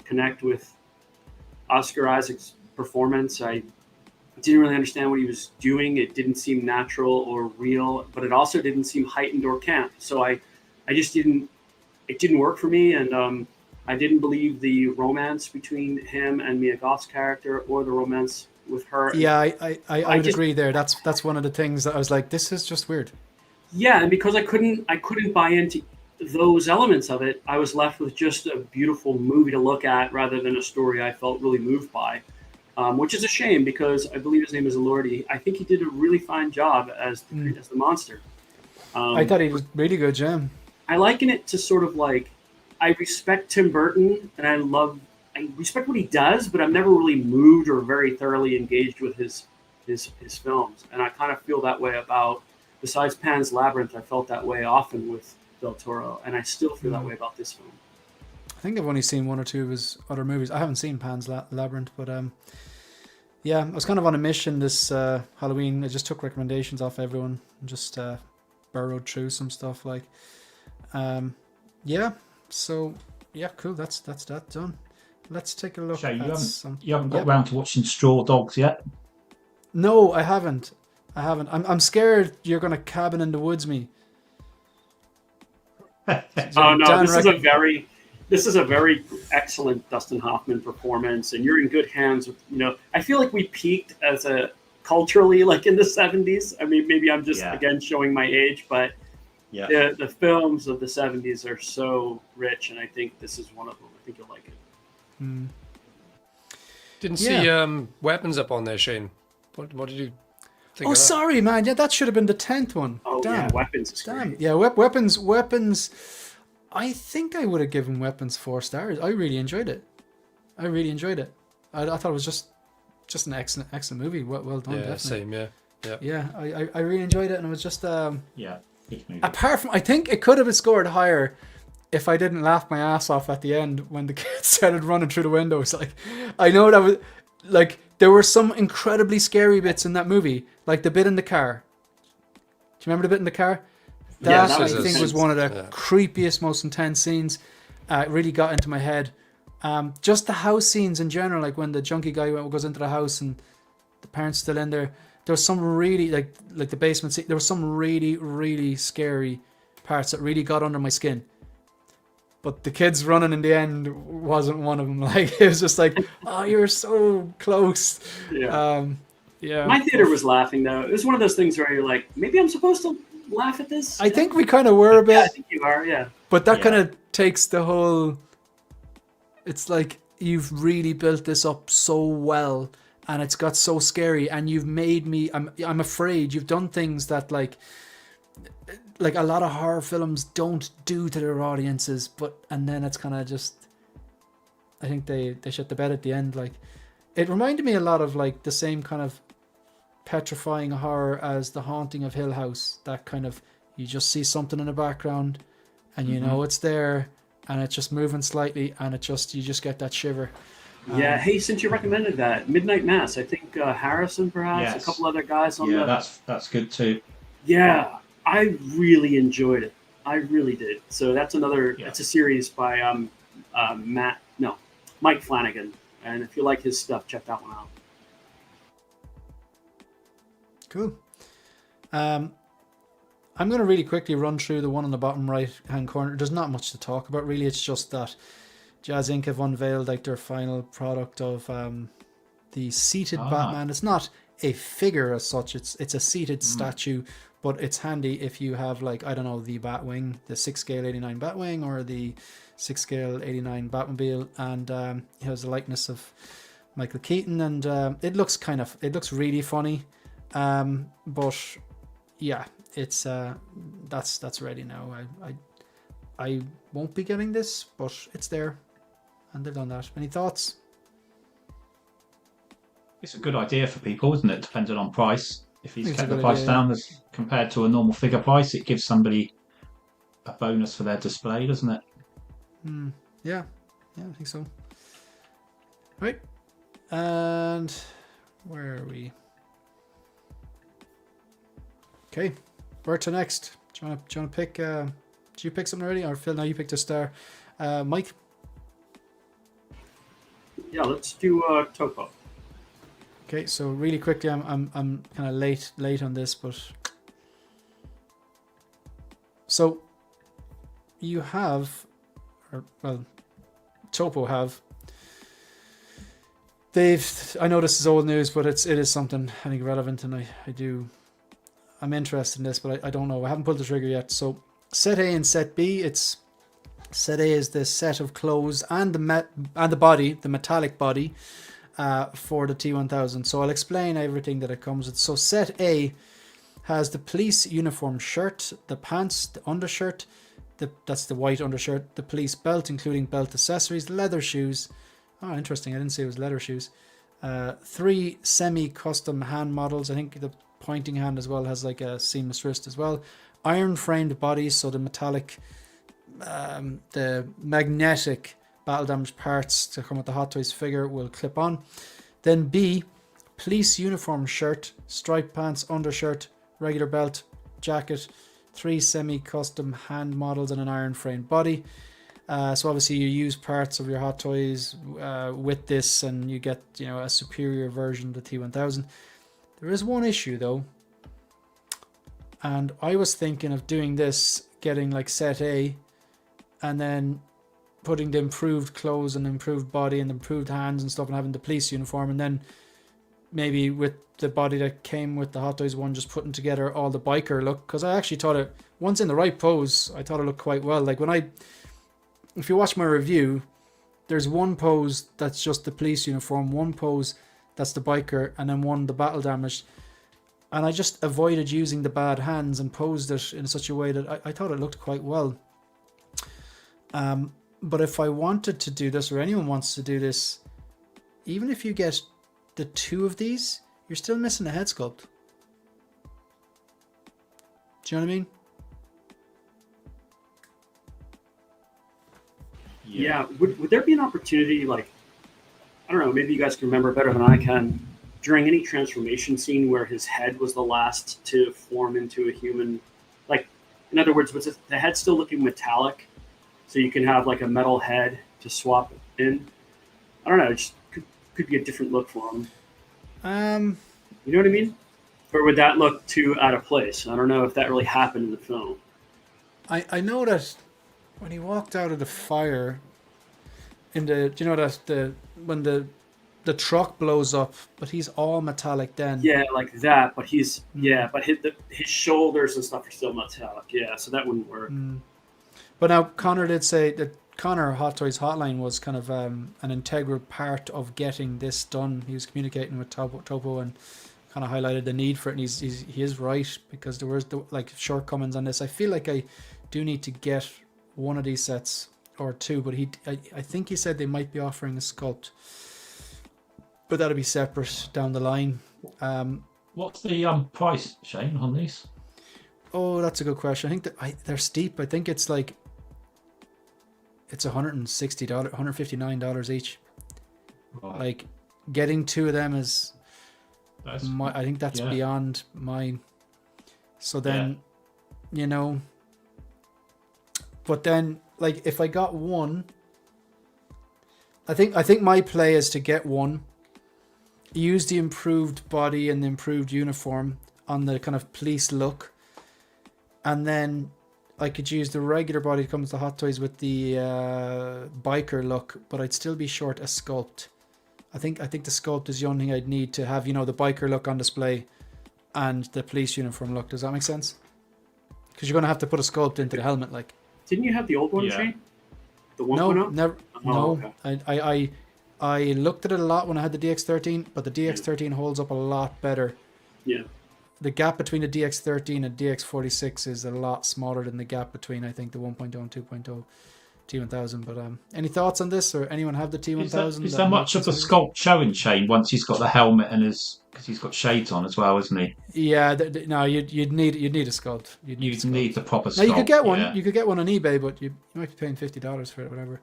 connect with Oscar Isaac's performance. I didn't really understand what he was doing. It didn't seem natural or real, but it also didn't seem heightened or camp. So I just didn't. It didn't work for me, and I didn't believe the romance between him and Mia Goth's character, or the romance with her. Yeah, I would agree there. That's one of the things that I was like, this is just weird. Yeah, and because I couldn't buy into those elements of it, I was left with just a beautiful movie to look at rather than a story I felt really moved by. Which is a shame, because I believe his name is Elordi. I think he did a really fine job as the monster. I thought he was really good, Jim. I liken it to sort of like, I respect Tim Burton and I respect what he does, but I'm never really moved or very thoroughly engaged with his films. And I kind of feel that way about, besides Pan's Labyrinth, I felt that way often with Del Toro, and I still feel that way about this film. I think I've only seen one or two of his other movies. I haven't seen Pan's Labyrinth, but yeah, I was kind of on a mission this Halloween. I just took recommendations off everyone and just burrowed through some stuff. Like, yeah. So yeah, cool. That's that done. Let's take a look. Shay, at you haven't got round to watching Straw Dogs yet. No, I haven't. I'm scared you're gonna cabin in the woods me. Oh no, this is a very excellent Dustin Hoffman performance, and you're in good hands with, I feel like we peaked as a culturally, like in the 70s. I mean, maybe I'm just again showing my age, but the films of the 70s are so rich, and I think this is one of them. I think you'll like it. Didn't see Weapons up on there, Shane. What did you think of that? Sorry, man. Yeah, that should have been the 10th one. Oh, damn. Yeah, Weapons is great. Yeah, Weapons. I think I would have given Weapons 4 stars. I really enjoyed it. I thought it was just an excellent movie. Well done. Yeah, definitely. same. Yeah. I really enjoyed it, and it was just apart from, I think it could have been scored higher if I didn't laugh my ass off at the end when the kids started running through the windows. Like, I know that was like, there were some incredibly scary bits in that movie, like the bit in the car. Do you remember the bit in the car? That I think was one of the creepiest, most intense scenes. It really got into my head. Just the house scenes in general, like when the junkie guy goes into the house and the parents still in there. There was some really like the basement scene. There was some really, really scary parts that really got under my skin. But the kids running in the end wasn't one of them. Like, it was just like, oh, you're so close. Yeah. Yeah. My theater was laughing though. It was one of those things where you're like, maybe I'm supposed to laugh at this. I think we kind of were a bit. Yeah, I think you are. Yeah. But that kind of takes the whole. It's like you've really built this up so well, and it's got so scary, and you've made me. I'm afraid you've done things that like a lot of horror films don't do to their audiences, and then it's kind of just, I think they shut the bed at the end. Like, it reminded me a lot of like the same kind of petrifying horror as The Haunting of Hill House. That kind of, you just see something in the background and you know it's there and it's just moving slightly and you just get that shiver. Yeah. Hey, since you recommended that, Midnight Mass, I think Harrison perhaps, a couple other guys on that's good too. Yeah. I really enjoyed it. I really did. So that's another. It's a series by Mike Flanagan, and if you like his stuff, check that one out. Cool. I'm going to really quickly run through the one on the bottom right hand corner. There's not much to talk about really. It's just that Jazz Inc. have unveiled like their final product of the seated Batman. It's not a figure as such. It's a seated statue. But it's handy if you have, like, I don't know, the Batwing, the 6 scale 89 Batwing, or the 6 scale 89 Batmobile, and it has the likeness of Michael Keaton, and it looks really funny. But yeah, it's that's ready now. I won't be getting this, but it's there, and they've done that. Any thoughts? It's a good idea for people, isn't it? Depending on price. If he's kept the price down as compared to a normal figure price, it gives somebody a bonus for their display, doesn't it? Yeah, I think so. Right, and where are we? Okay, where to next? Do you want to pick? Did you pick something already, or Phil? No, you picked a star. Mike. Yeah, let's do Topo. Okay, so really quickly, I'm kind of late on this, but so you have, Topo have. I know this is old news, but it is something I think relevant, and I'm interested in this, but I don't know. I haven't pulled the trigger yet. So set A and set B. Set A is the set of clothes and the body, the metallic body. For the T1000. So I'll explain everything that it comes with. So set A has the police uniform shirt, the pants, the undershirt, That's the white undershirt. The police belt, including belt accessories, leather shoes. Oh, interesting. I didn't say it was leather shoes. 3 semi-custom hand models. I think the pointing hand as well has like a seamless wrist as well. Iron framed bodies, so the metallic, the magnetic battle damage parts to come with the Hot Toys figure will clip on. Then B, police uniform shirt, striped pants, undershirt, regular belt, jacket, 3 semi-custom hand models and an iron framed body. So obviously you use parts of your Hot Toys with this, and you get, you know, a superior version of the T1000. There is one issue though, and I was thinking of doing this, getting like set A, and then putting the improved clothes and improved body and improved hands and stuff, and having the police uniform, and then maybe with the body that came with the Hot Toys one, just putting together all the biker look, because I actually thought it, once in the right pose, I thought it looked quite well. Like if you watch my review, there's one pose that's just the police uniform, one pose that's the biker, and then one the battle damage. And I just avoided using the bad hands and posed it in such a way that I thought it looked quite well. But if I wanted to do this, or anyone wants to do this, even if you get the 2 of these, you're still missing a head sculpt. Do you know what I mean? Yeah. Would there be an opportunity, like, I don't know, maybe you guys can remember better than I can, during any transformation scene where his head was the last to form into a human? Like, in other words, was the head still looking metallic, so you can have like a metal head to swap in? I don't know, it just could be a different look for him. You know what I mean? Or would that look too out of place? I don't know if that really happened in the film. I know that when he walked out of the fire, in the, do you know that when the truck blows up, but he's all metallic then. Yeah, like that. But his shoulders and stuff are still metallic. Yeah, so that wouldn't work. But now Connor did say that Connor Hot Toys Hotline was kind of an integral part of getting this done. He was communicating with Topo and kind of highlighted the need for it, and he is right, because there was like shortcomings on this. I feel like I do need to get one of these sets or 2, but I think he said they might be offering a sculpt, but that'll be separate down the line. What's the price, Shane, on these? Oh, that's a good question. I think that they're steep. I think it's like it's $160, $159 each. Right. Like getting 2 of them is, I think that's beyond mine. So then, you know, but then like if I got one, I think my play is to get one, use the improved body and the improved uniform on the kind of police look, and then I could use the regular body that comes to Hot Toys with the biker look, but I'd still be short a sculpt. I think the sculpt is the only thing I'd need to have, you know, the biker look on display and the police uniform look. Does that make sense? Because you're going to have to put a sculpt into the helmet, like. Didn't you have the old one, Shane? The 1.0? Never. Oh, no, okay. I looked at it a lot when I had the DX13, but the DX13 holds up a lot better. Yeah. The gap between the DX13 and DX46 is a lot smaller than the gap between, I think, the 1.0 and 2.0 T1000. But any thoughts on this, or anyone have the T1000? Is there much of the sculpt showing, Shane, once he's got the helmet and because he's got shades on as well, isn't he? Yeah, no, you'd need a sculpt. You'd need the proper sculpt. Now you could get one. Yeah. You could get one on eBay, but you might be paying $50 for it, or whatever.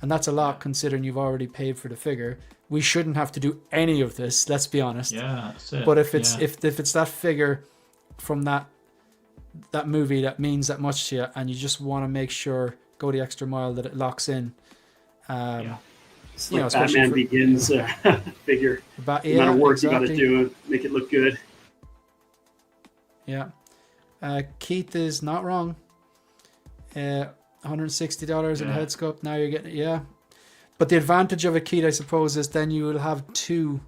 And that's a lot considering you've already paid for the figure. We shouldn't have to do any of this, let's be honest. Yeah, that's it. But if it's if it's that figure from that movie that means that much to you, and you just want to make sure, go the extra mile, that it locks in. It's like Batman Begins figure. The amount of work you got to do and make it look good. Yeah. Keith is not wrong. $160 in head sculpt. Now you're getting it, But the advantage of a Keith, I suppose, is then you will have 2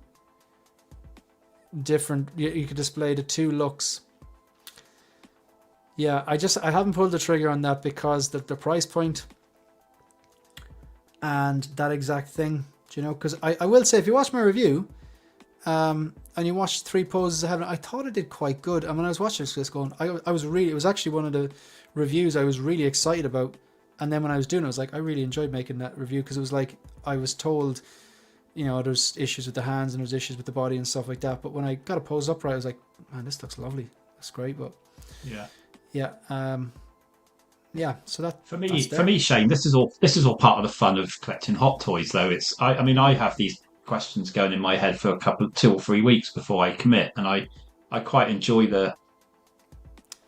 different. You could display the 2 looks. Yeah, I haven't pulled the trigger on that because the price point and that exact thing. Do you know? Because I will say, if you watch my review, and and you watch Three Poses of Heaven, I thought it did quite good. And when I was watching this going, I was really, it was actually one of the reviews I was really excited about. And then when I was doing it, I was like, I really enjoyed making that review because it was like, I was told, you know, there's issues with the hands and there's issues with the body and stuff like that. But when I got it posed upright, I was like, man, this looks lovely. That's great. But yeah. So that for me, Shane, this is all part of the fun of collecting Hot Toys, though. I mean, I have these questions going in my head for 2 or 3 weeks before I commit, and I quite enjoy the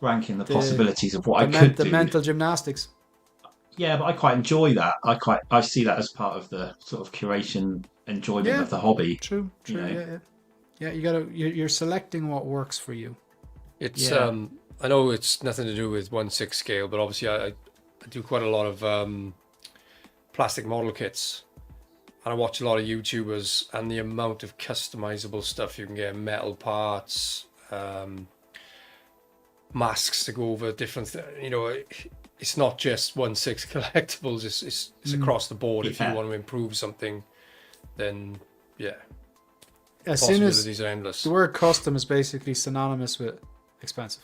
ranking the possibilities of what I could do. The mental gymnastics. Yeah, but I quite enjoy that. I see that as part of the sort of curation enjoyment of the hobby. True. You know? Yeah. You're selecting what works for you. It's I know it's nothing to do with 1/6 scale, but obviously I do quite a lot of plastic model kits, and I watch a lot of YouTubers, and the amount of customizable stuff you can get, metal parts, masks to go over different you know, it's not just 1/6 collectibles, it's across the board. If you want to improve something, then as soon as possibilities are endless. The word custom is basically synonymous with expensive.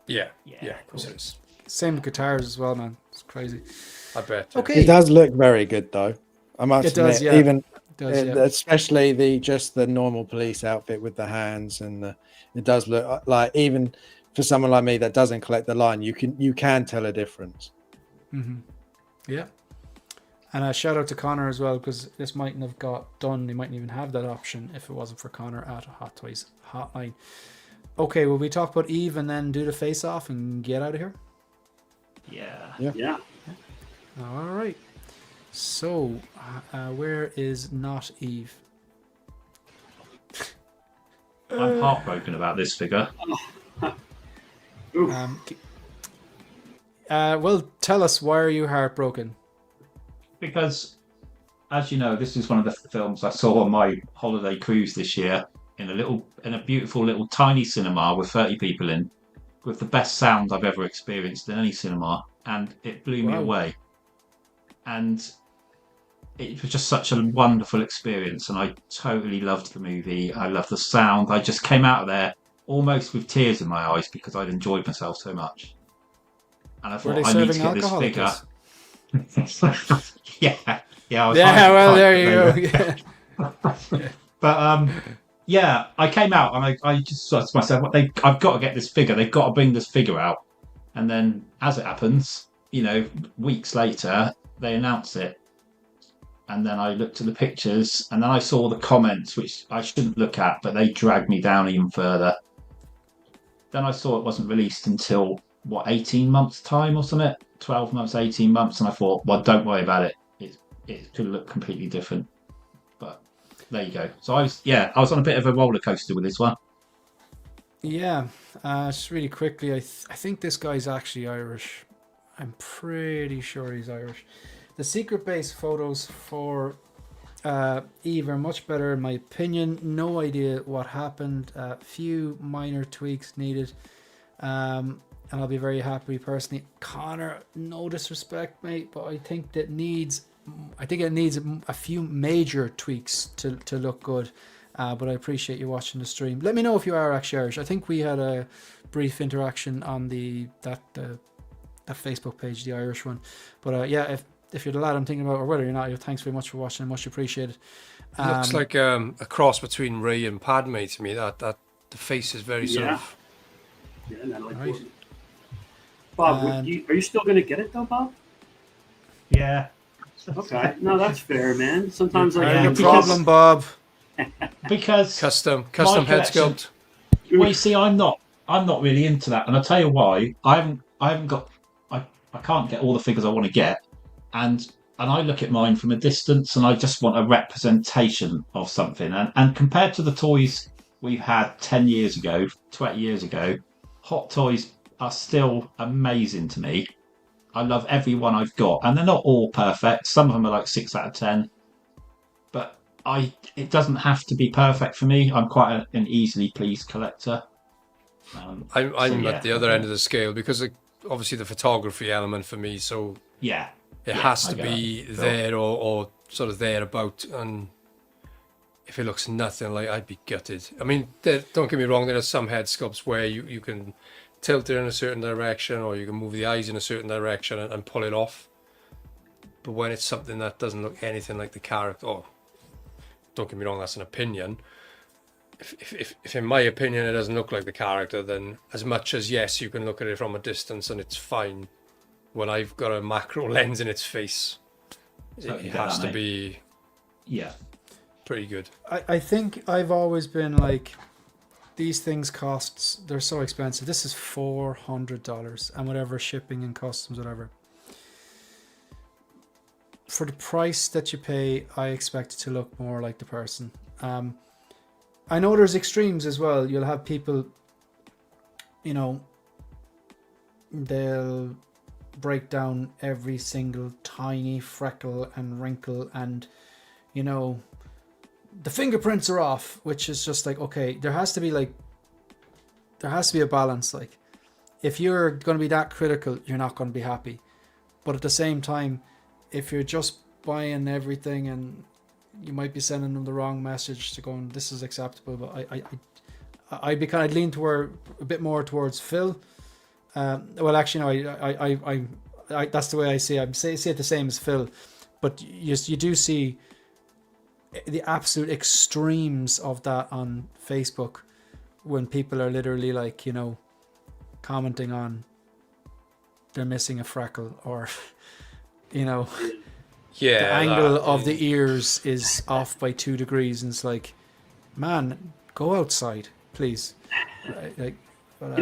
Yeah, of course it is. Same with guitars as well, man. It's crazy. I bet. Okay. It does look very good, though. I must admit, even especially the normal police outfit with the hands, and it does look like, even for someone like me that doesn't collect the line, you can tell a difference. Mm-hmm. Yeah. And a shout out to Connor as well, because this mightn't have got done. They mightn't even have that option if it wasn't for Connor at Hot Toys Hotline. Okay, will we talk about Eve and then do the face off and get out of here? Yeah. All right. So, where is not Eve? I'm heartbroken about this figure. Well, tell us, why are you heartbroken? Because, as you know, this is one of the films I saw on my holiday cruise this year in a beautiful little tiny cinema with 30 people in, with the best sound I've ever experienced in any cinema, and it blew me away. And it was just such a wonderful experience, and I totally loved the movie. I loved the sound. I just came out of there almost with tears in my eyes because I'd enjoyed myself so much. And I thought, I need to get this figure. I was there you go. But I came out and I just thought to myself, I've got to get this figure. They've got to bring this figure out. And then, as it happens, you know, weeks later, they announce it. And then I looked at the pictures, and then I saw the comments, which I shouldn't look at, but they dragged me down even further. Then I saw it wasn't released until, 18 months' time or something? 12 months, 18 months. And I thought, well, don't worry about it. It could look completely different. But there you go. So I was on a bit of a roller coaster with this one. Yeah. Just really quickly, I think this guy's actually Irish. I'm pretty sure he's Irish. The secret base photos for Eve are much better in my opinion. No idea what happened. Few minor tweaks needed. And I'll be very happy personally. Connor, no disrespect, mate, but I think it needs a few major tweaks to look good. But I appreciate you watching the stream. Let me know if you are actually Irish. I think we had a brief interaction on that Facebook page, the Irish one. But if you're the lad I'm thinking about, or whether you're not, thanks very much for watching. Much appreciated. Looks like a cross between Ray and Padme to me. That the face is very sort of. Yeah, Natalie Portman. Bob, are you still going to get it though, Bob? Yeah. Okay. No, that's fair, man. Sometimes no problem, Bob. Because custom head sculpt. Well, you see, I'm not really into that, and I'll tell you why. I can't get all the figures I want to get, and I look at mine from a distance, and I just want a representation of something. And compared to the toys we've had 10 years ago, 20 years ago, Hot Toys are still amazing to me. I love every one I've got, and they're not all perfect. Some of them are like 6 out of 10, but it doesn't have to be perfect for me. I'm quite an easily pleased collector. I'm at the other end of the scale because obviously the photography element for me. So it has to be there or sort of thereabout, and if it looks nothing like, I'd be gutted. I mean, don't get me wrong, there are some head sculpts where you can tilt it in a certain direction, or you can move the eyes in a certain direction and pull it off. But when it's something that doesn't look anything like the character, or don't get me wrong, that's an opinion. If in my opinion it doesn't look like the character, then as much as yes, you can look at it from a distance and it's fine, when I've got a macro lens in its face, it has to be pretty good. I think I've always been like, these things they're so expensive. This is $400 and whatever shipping and customs, whatever. For the price that you pay, I expect it to look more like the person. I know there's extremes as well. You'll have people, you know, they'll break down every single tiny freckle and wrinkle, and, you know, the fingerprints are off, which is just like, okay, there has to be a balance. Like, if you're going to be that critical, you're not going to be happy. But at the same time, if you're just buying everything, and you might be sending them the wrong message to going, this is acceptable. But I'd lean toward a bit more towards Phil. Well, actually, no, I that's the way I see it. I see it the same as Phil, but you do see the absolute extremes of that on Facebook, when people are literally like, you know, commenting on they're missing a freckle, or, you know, the angle of the ears is off by 2 degrees, and it's like, man, go outside, please. Like, but,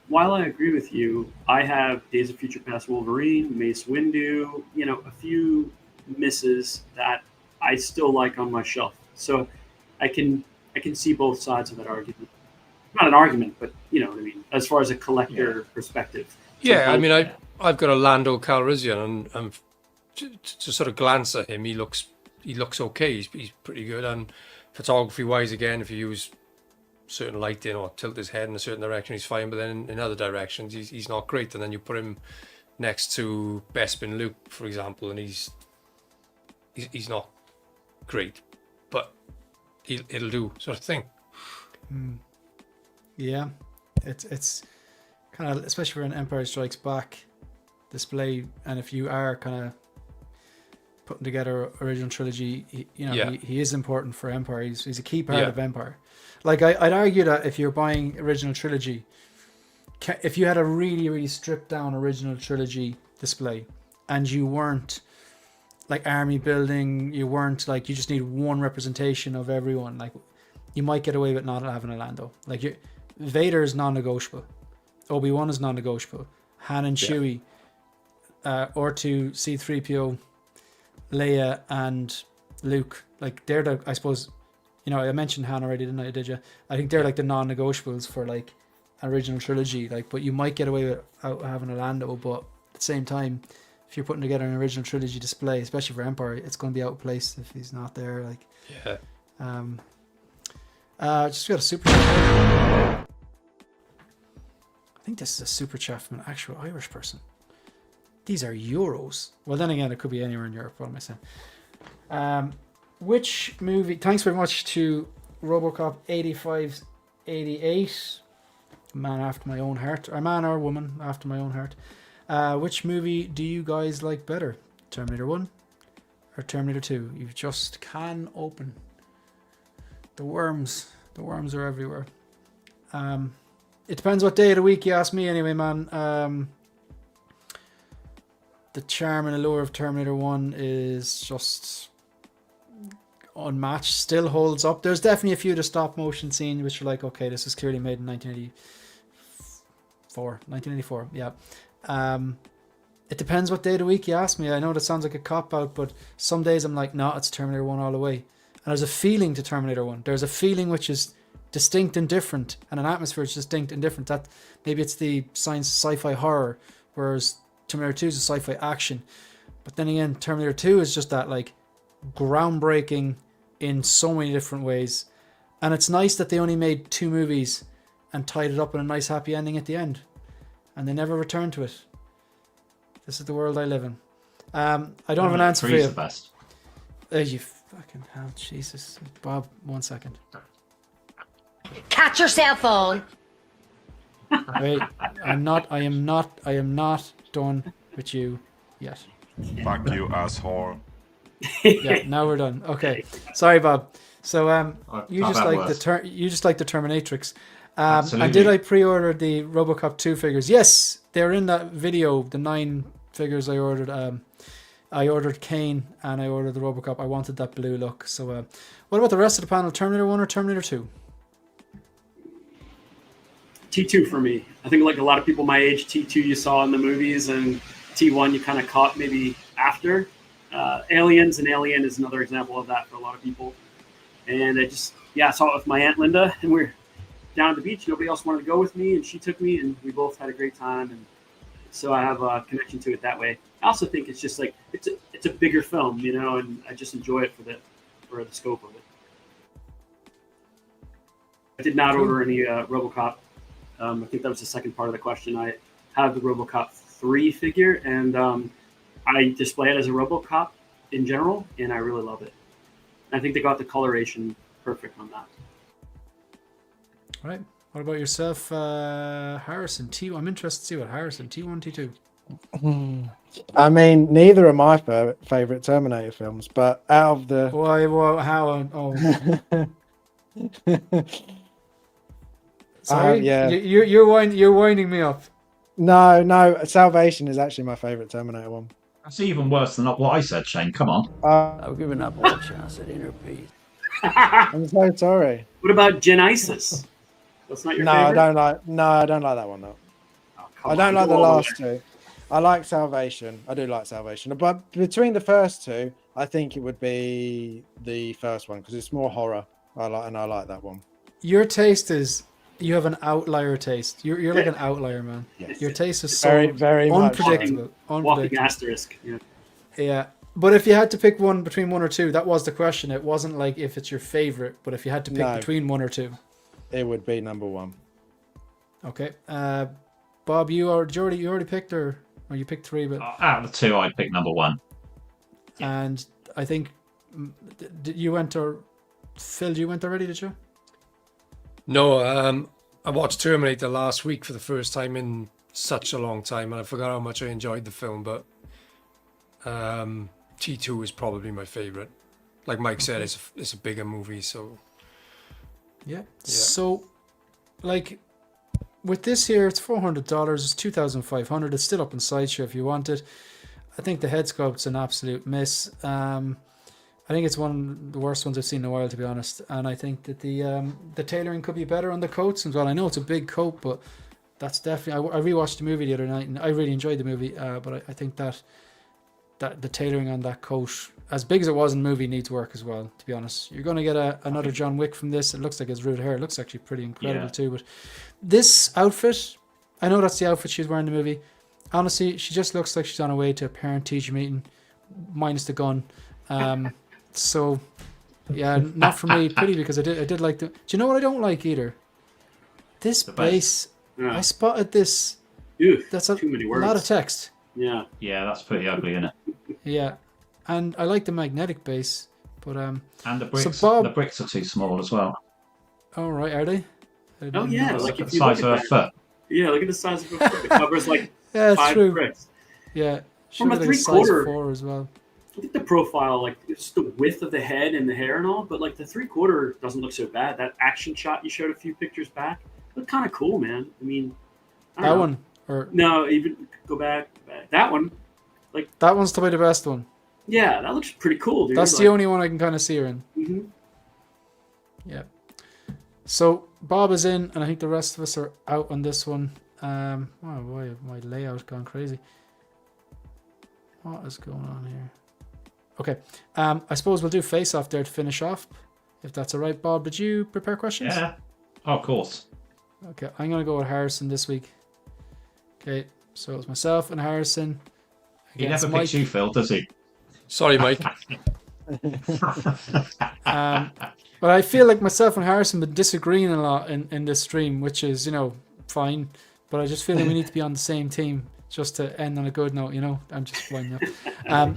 while I agree with you, I have Days of Future Past Wolverine, Mace Windu, you know, a few misses that I still like on my shelf. So I can see both sides of that argument. Not an argument, but you know what I mean, as far as a collector perspective. Yeah, I mean, I've got a Lando Calrissian, and to sort of glance at him, he looks okay. He's pretty good, and photography wise, again, if you use certain lighting or tilt his head in a certain direction, he's fine. But then in other directions, he's not great. And then you put him next to Bespin Luke, for example, and he's not great, but it'll do, sort of thing. Yeah, it's kind of, especially for an Empire Strikes Back display, and if you are kind of putting together original trilogy, he is important for Empire. He's a key part of Empire. Like, I'd argue that if you're buying original trilogy, if you had a really, really stripped down original trilogy display, and you weren't like army building, you weren't like, you just need one representation of everyone, like, you might get away with not having a Lando. Like, Vader is non-negotiable, Obi-Wan is non-negotiable, Han and Chewie, R2, C-3PO, Leia and Luke, like, they're the, I suppose, you know, I mentioned Han already, didn't I? Did you? I think they're like the non-negotiables for like original trilogy. Like, but you might get away without having a Lando, but at the same time, if you're putting together an original trilogy display, especially for Empire, it's going to be outplaced if he's not there. Like, just got a super chat. I think this is a super chat from an actual Irish person. These are euros. Well, then again, it could be anywhere in Europe. What am I saying? Which movie? Thanks very much to RoboCop 8588, man after my own heart, or man or woman after my own heart. Which movie do you guys like better, Terminator 1 or Terminator 2? You just can open. The worms are everywhere. It depends what day of the week you ask me anyway, man. The charm and allure of Terminator 1 is just unmatched, still holds up. There's definitely a few of the stop motion scenes which are like, okay, this is clearly made in 1984. Yeah. It depends what day of the week you ask me. I know that sounds like a cop out, but some days I'm like, no, it's Terminator 1 all the way. And there's a feeling to Terminator 1. There's a feeling which is distinct and different, and an atmosphere is distinct and different. That maybe it's the sci-fi horror, whereas Terminator 2 is a sci-fi action. But then again, Terminator 2 is just that like groundbreaking in so many different ways. And it's nice that they only made 2 movies and tied it up in a nice happy ending at the end. And they never returned to it. This is the world I live in. I don't have an answer for you. The best. Fucking hell, Jesus. Bob, 1 second. Catch your cell phone. Wait, I am not done with you yet. Fuck you, asshole. Yeah, now we're done. Okay. Sorry, Bob. So you I've just had like worse. the Terminatrix. Absolutely. And did I pre-order the RoboCop 2 figures? Yes, they're in that video, the 9 figures I ordered. I ordered Kane and I ordered the RoboCop. I wanted that blue look. So what about the rest of the panel? Terminator 1 or Terminator 2? T2 for me. I think like a lot of people my age, T2 you saw in the movies, and T1 you kind of caught maybe after. Aliens and Alien is another example of that for a lot of people. And I saw it with my Aunt Linda, and we're down at the beach. Nobody else wanted to go with me, and she took me, and we both had a great time. And so I have a connection to it that way. I also think it's just like it's a bigger film, you know, and I just enjoy it for the scope of it. I did not order any RoboCop. I think that was the second part of the question. I have the RoboCop 3 figure, and I display it as a RoboCop in general, and I really love it. I think they got the coloration perfect on that. All right. What about yourself, Harrison? I'm interested to see what Harrison, T1, T2. I mean, neither are my favorite Terminator films, but out of the Why? How? Oh. Sorry. yeah. You're winding me up. No, Salvation is actually my favorite Terminator one. That's even worse than what I said, Shane. Come on. I've given up all chance at inner peace. I'm so sorry. What about Genesis? That's not your No, favorite? I don't like that one though. Oh, I don't like the last two. I like Salvation. I do like Salvation. But between the first two, I think it would be the first one because it's more horror. I like that one. Your taste is you have an outlier taste. You're like an outlier, man. Yes. Your taste is so Very, very much so. unpredictable. Walking asterisk. Yeah. Yeah. But if you had to pick one between one or two, that was the question. It wasn't like if it's your favorite, but if you had to pick between one or two. It would be number one. Okay. Bob, you already picked or you picked 3, but Out of the 2, I'd pick number 1. and I think you went or Phil, you went already, did you? No, I watched Terminator last week for the first time in such a long time, and I forgot how much I enjoyed the film, but T2 is probably my favorite. Like Mike said, it's a bigger movie, so Yeah. So, like, with this here, it's $400. It's $2,500. It's still up in Sideshow if you want it. I think the head sculpt's an absolute miss. I think it's one of the worst ones I've seen in a while, to be honest. And I think that the tailoring could be better on the coats as well. I know it's a big coat, but that's definitely. I rewatched the movie the other night, and I really enjoyed the movie. But I think that the tailoring on that coat, as big as it was in the movie, needs work as well, to be honest. You're going to get another John Wick from this. It looks like it's rooted hair. It looks actually pretty incredible too. But this outfit, I know that's the outfit she's wearing in the movie. Honestly, she just looks like she's on her way to a parent-teacher meeting, minus the gun. So, yeah, not for me. Pity, because I did like the... Do you know what I don't like either? This base. Yeah. I spotted this. Ew, That's too many words. lot of text. Yeah. Yeah, that's pretty ugly, isn't it? Yeah. And I like the magnetic base, but And the bricks, So Bob, the bricks are too small as well. all right, are they? Oh yeah, Look like at if the you look size at of her that, foot. yeah, look at the size of her foot. It covers like Yeah, that's 5 true. bricks. Yeah. From a Should be like size 3/4. 4 as well. I think the profile, like it's the width of the head and the hair and all, but like the 3/4 doesn't look so bad. That action shot you showed a few pictures back looked kind of cool, man. I mean, I don't That know. one, or No, even go back. That one, that one's probably the best one. yeah, that looks pretty cool, dude. That's the only one I can kind of see her in. Mm-hmm. Yeah. So Bob is in, and I think the rest of us are out on this one. Oh boy, my layout gone crazy. What is going on here? Okay. I suppose we'll do face off there to finish off, if that's all right. Bob, did you prepare questions? Yeah. Oh, of course. Okay, I'm gonna go with Harrison this week. Okay, so it's myself and Harrison. He against never picks Mike. you, Phil, does he? sorry, Mike. But I feel like myself and Harrison been disagreeing a lot in this stream, which is, fine. But I just feel like we need to be on the same team just to end on a good note, I'm just winding up.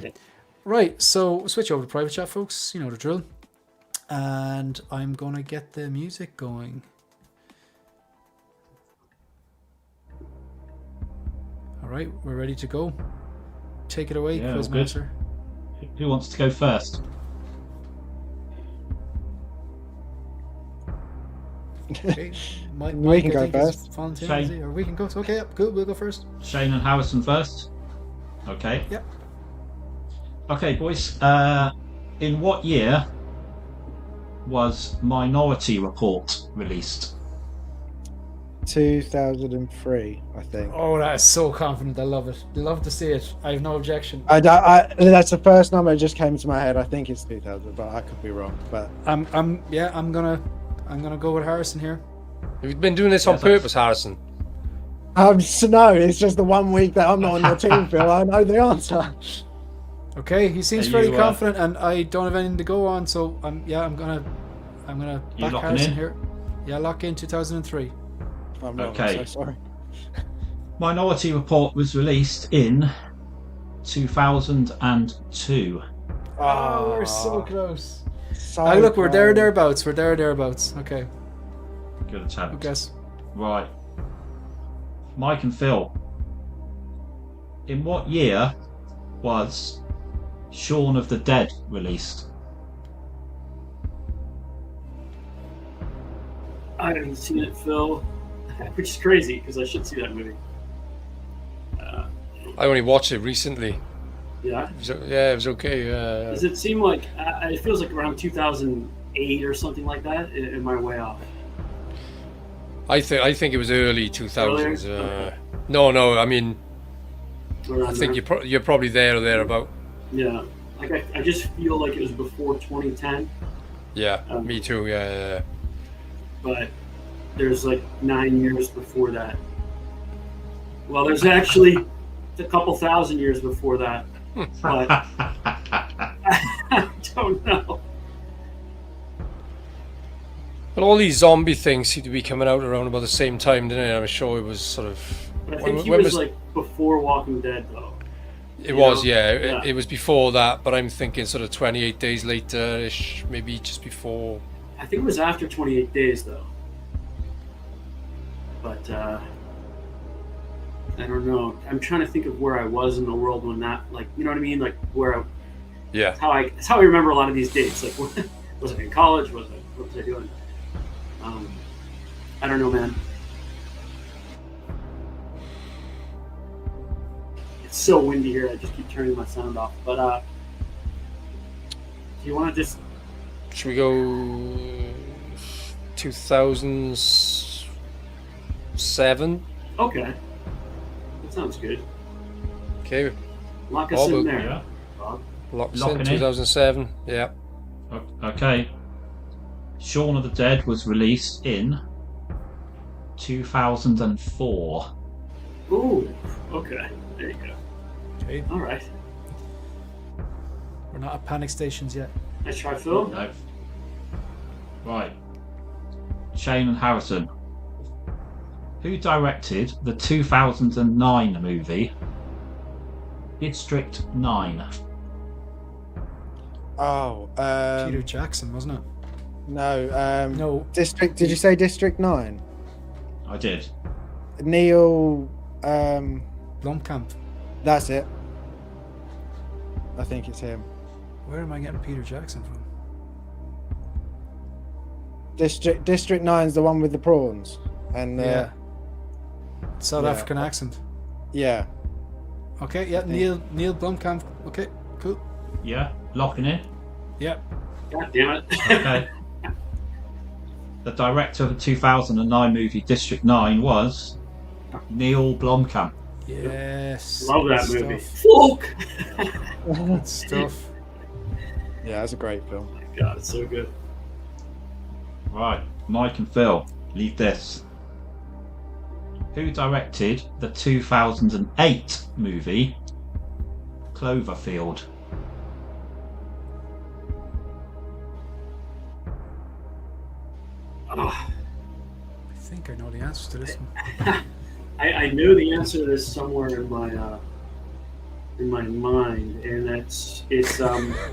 Right, so switch over to private chat, folks. You know the drill. And I'm going to get the music going. All right, we're ready to go. Take it away, Yeah, all good. Quizmaster. Who wants to go first? Okay. We can go first. Shane. Or we can go. Okay, yep, good. We'll go first. Shane and Harrison first. Okay. Yep. Okay, boys. In what year was Minority Report released? 2003, I think. Oh, that is so confident. I love it. Love to see it. I have no objection. That's the first number that just came to my head. I think it's 2000, but I could be wrong. But I'm gonna go with Harrison here. You've been doing this on purpose, Harrison. no, it's just the 1 week that I'm not on your team, Phil. I know the answer. Okay, he seems fairly confident, and I don't have anything to go on, so I'm gonna back Harrison here. Yeah, lock in 2003. I'm not, Okay. I'm so sorry. Minority Report was released in 2002. Oh, we're so close. So Look, we're close. thereabouts. We're thereabouts. Okay. Good attempt. I guess. Right. Mike and Phil. In what year was Shaun of the Dead released? I haven't seen it, Phil, which is crazy because I should see that movie. I only watched it recently. Yeah. It was okay. Does it seem like it feels like around 2008 or something like that? Am I way off? I think it was early 2000s. Okay. No. I mean, Around I think there? you're probably there or thereabout. Yeah. Like I just feel like it was before 2010. Yeah, me too. Yeah. But there's like 9 years before that. Well, there's actually a couple thousand years before that. But I don't know. But all these zombie things seem to be coming out around about the same time, didn't it? I'm sure it was sort of. But I think he was like before Walking Dead, though. It was, yeah. It was before that, but I'm thinking sort of 28 days later-ish, maybe just before. I think it was after 28 days, though. But I don't know. I'm trying to think of where I was in the world when that, like, you know what I mean? Like where I. Yeah. That's how I remember a lot of these dates. Like, was I in college? What was I doing? I don't know, man. It's so windy here. I just keep turning my sound off. But do you want to just? Should we go 2007? Okay, that sounds good. Okay. Lock us in there. Yeah. Bob. Locks Locking in in. 2007. Yeah. Okay. Shaun of the Dead was released in 2004. Ooh. Okay. There you go. Okay. All right. We're not at panic stations yet. Nice try, Phil. No. Right. Shane and Harrison. Who directed the 2009 movie District 9? Oh, Peter Jackson, wasn't it? no. No. District. Did you say District 9? I did. Neil. Blomkamp. That's it. I think it's him. Where am I getting Peter Jackson from? District 9 is the one with the prawns, and Yeah. South yeah. African accent. yeah. Okay, yeah, Neil Blomkamp. Okay, cool. Yeah. Locking in. Yeah. God damn it. Okay. The director of the 2009 movie District 9 was Neil Blomkamp. Yes. Love that good movie. stuff. Fluke. Good stuff. Yeah, that's a great film. Oh my God, it's so good. Right. Mike and Phil, leave this. Who directed the 2008 movie Cloverfield? Oh, I think I know the answer to this one. I know the answer to this somewhere in my in my mind, and it's it's somewhere.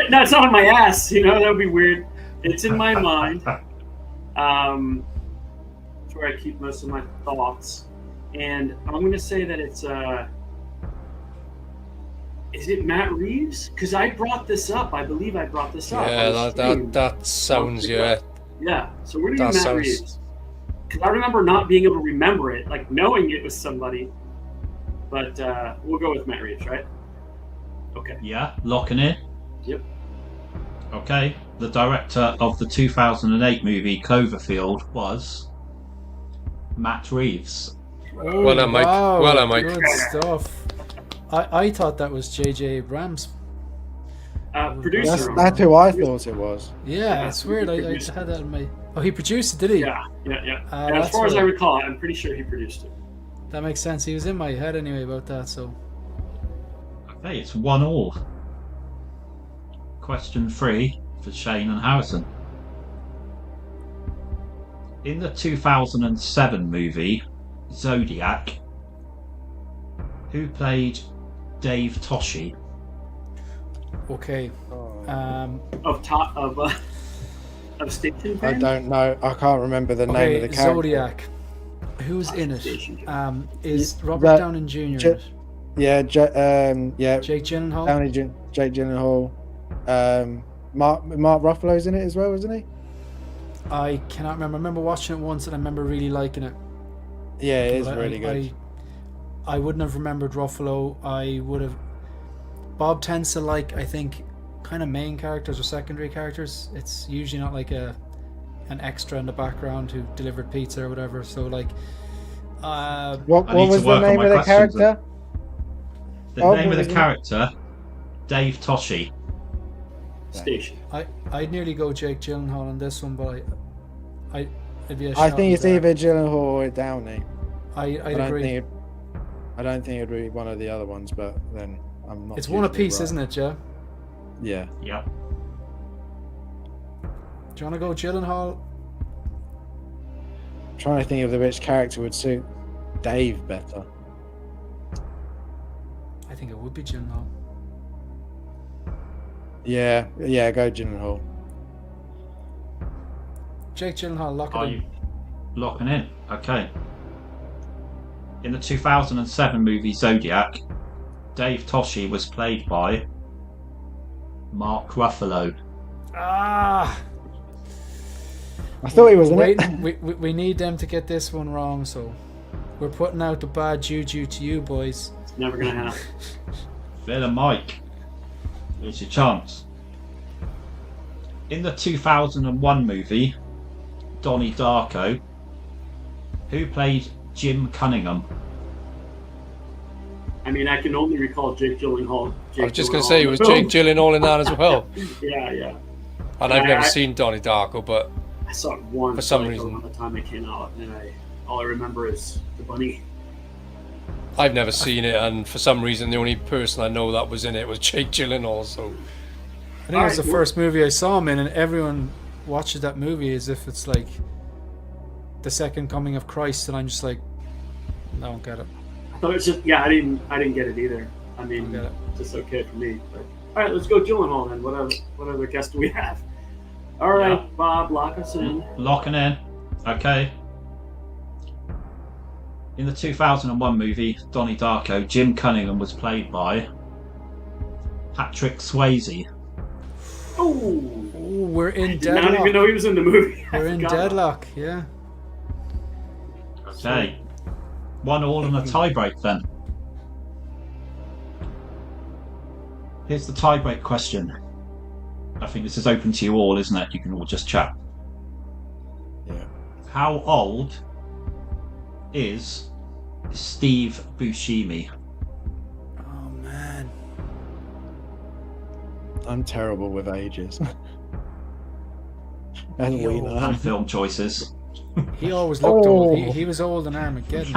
That's not on my ass. You know, that would be weird. It's in my mind. It's where I keep most of my thoughts, and I'm going to say that it's is it Matt Reeves? Because I brought this up. I believe I brought this up. Yeah, that sounds, yeah. Yeah, so we're going to do Matt Reeves. Because I remember not being able to remember it, like knowing it was somebody. But we'll go with Matt Reeves, right? Okay. Yeah, locking in. Yep. Okay, the director of the 2008 movie Cloverfield was Matt Reeves. Oh, well done, Mike. wow, Well done, Mike. Good stuff. I thought that was J.J. Abrams. Producer. That's who I thought it was. Yeah, it's weird. I had that in my... Oh, he produced it, did he? Yeah. As far as I recall, I'm pretty sure he produced it. That makes sense. He was in my head anyway about that, so... Okay, it's 1-1. Question 3 for Shane and Harrison. In the 2007 movie Zodiac, who played Dave Toschi? Okay. Of Station I Fan? don't know. I can't remember the name of the character. Zodiac. Who's in it? Is Robert Downey Jr. in it? Yeah, yeah. Jake Gyllenhaal. Jake Gyllenhaal. Mark Ruffalo's in it as well, isn't he? I cannot remember. I remember watching it once and I remember really liking it. Yeah, it is really good. I wouldn't have remembered Ruffalo. I would have. Bob tends to like, I think, kind of main characters or secondary characters. It's usually not like an extra in the background who delivered pizza or whatever. So like, what was the name of the character? The name of the character, Dave Toschi. Station. I'd nearly go Jake Gyllenhaal on this one, but I'd be a I think it's either Gyllenhaal or Downey. I'd agree. I don't think it'd be one of the other ones, but then I'm not. It's one apiece, isn't it, Joe? Yeah. Yeah. Do you want to go Gyllenhaal? I'm trying to think of which character would suit Dave better. I think it would be Gyllenhaal. Yeah, go Gyllenhaal. Jake Gyllenhaal, lock it Are in. you locking in? Okay. In the 2007 movie Zodiac, Dave Toschi was played by Mark Ruffalo. Ah! I thought he was in it. We need them to get this one wrong, so we're putting out the bad juju to you boys. It's never gonna happen. Phil and Mike, here's your chance. In the 2001 movie Donnie Darko, who played Jim Cunningham? I mean, I can only recall Jake Gyllenhaal. I was just going to say, it was Jake Gyllenhaal in that as well. Yeah. And I've never seen Donnie Darko, but I saw it once for some reason. around the time it came out, and all I remember is the bunny. I've never seen it, and for some reason, the only person I know that was in it was Jake Gyllenhaal. So I think it was the first movie I saw him in, and everyone watches that movie as if it's like the second coming of Christ, and I'm just like, I don't get it. I thought it's just I didn't get it either. I mean, it's just okay for me. But, all right, let's go Gyllenhaal then. What other guest do we have? All right, yeah. Bob, lock us in. Locking in. Okay. In the 2001 movie Donnie Darko, Jim Cunningham was played by Patrick Swayze. Oh, we're in deadlock. I did not even know he was in the movie. We're in deadlock, yeah. Okay. 1-1 and a tiebreak then. Here's the tiebreak question. I think this is open to you all, isn't it? You can all just chat. Yeah. How old is Steve Buscemi? Oh man, I'm terrible with ages. As we know. And film choices. He always looked old. He was old in Armageddon.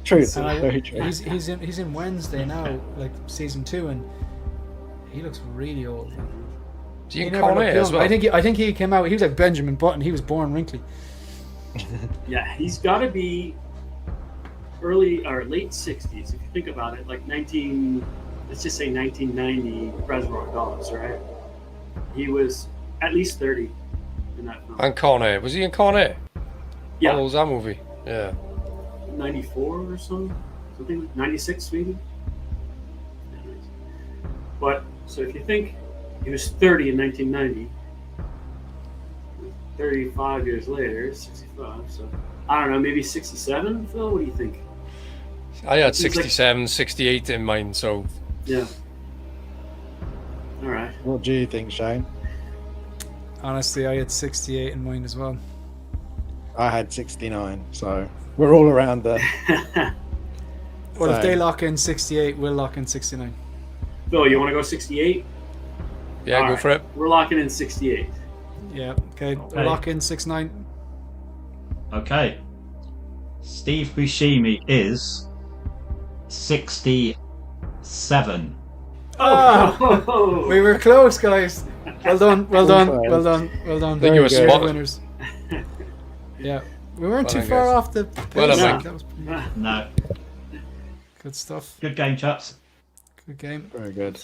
True. Very true. He's in Wednesday now, like season 2, and he looks really old. Do you call it as well? I think he came out. He was like Benjamin Button. He was born wrinkly. Yeah, he's got to be early or late 60s. If you think about it, like let's just say 1990 Reservoir Dogs, right? He was at least 30 in that film. And Con Air. Was he in Con Air? Yeah. How old was that movie? Yeah. 94 or something, 96 maybe. But so if you think he was 30 in 1990, 35 years later, 65. So I don't know, maybe 67. Phil, what do you think? I had 67, 68 in mind, so. Yeah. All right. What do you think, Shane? Honestly, I had 68 in mind as well. I had 69, so we're all around the. Well, if they lock in 68, we'll lock in 69. Phil, you want to go 68? Yeah, All go right. for it. We're locking in 68. Yeah, okay. We'll lock in 69. Okay. Steve Buscemi is 67. Oh, we were close, guys. Well done, well done, well done, well done. I think you were You're the spot on. winners. Yeah, we weren't Well too done, far guys. off the Well pace. done, Mike. That was pretty No. good stuff. Good game, chaps. Good game. Very good. Good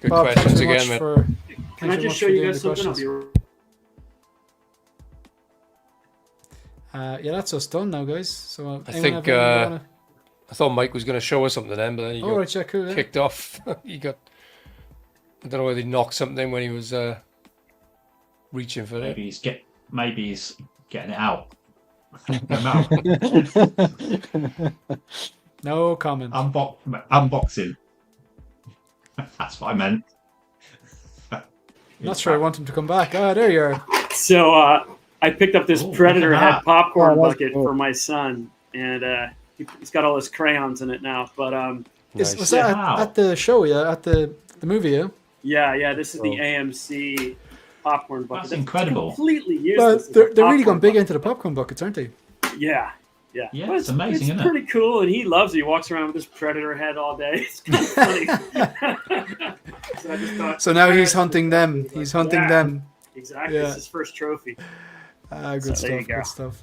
Bob, questions thanks very again, much man. for. Can I thanks very just much show for you doing guys the something? I'll questions. be Yeah, that's us done now, guys. So I anyone think, have anything they wanna- I thought Mike was going to show us something then, but then he Oh, got right, yeah, cool, yeah. kicked off. He got. I don't know whether he knocked something when he was reaching for Maybe it. he's getting it out. No comment. Unboxing. That's what I meant. Not sure I want him to come back. Ah, there you are. So I picked up this Ooh, Predator look at head that. popcorn Oh, that's bucket cool. for my son, and he's got all his crayons in it now. But Nice. Was that Wow. at the show? Yeah, at the movie. Yeah. yeah, this is the AMC popcorn bucket. That's incredible. Completely Well, useless. as a they're really popcorn gone big bucket. into the popcoron buckets, aren't they? Yeah. Yeah, But it's amazing, isn't it's it? pretty cool, and he loves it. He walks around with this Predator head all day. It's kind of funny. So I just thought, So now he's hunting them. He's hunting Yeah. them. Exactly. Yeah. It's his first trophy. Good So there you stuff. go. Good stuff.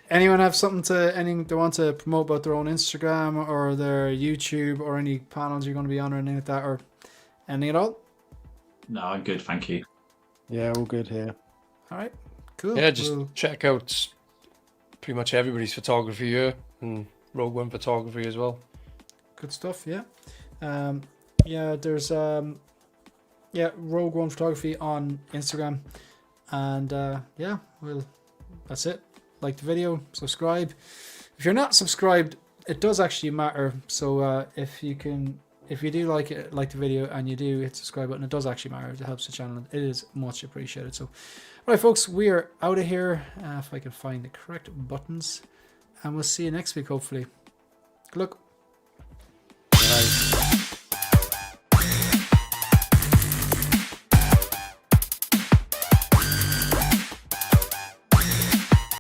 Anyone have anything they want to promote about their own Instagram or their YouTube or any panels you're going to be on or anything like that, or anything at all? No, I'm good, thank you. Yeah, all good here. All right, cool. Yeah, just Well, check out pretty much everybody's photography here and Rogue One photography as well. good stuff. Yeah, yeah. There's Rogue One Photography on Instagram, and yeah, well, that's it. Like the video, subscribe. If you're not subscribed, it does actually matter. So if you do like the video and you do hit subscribe button, it does actually matter. It helps the channel. It is much appreciated. So, all right, folks, we are out of here. If I can find the correct buttons, and we'll see you next week, hopefully. Good luck.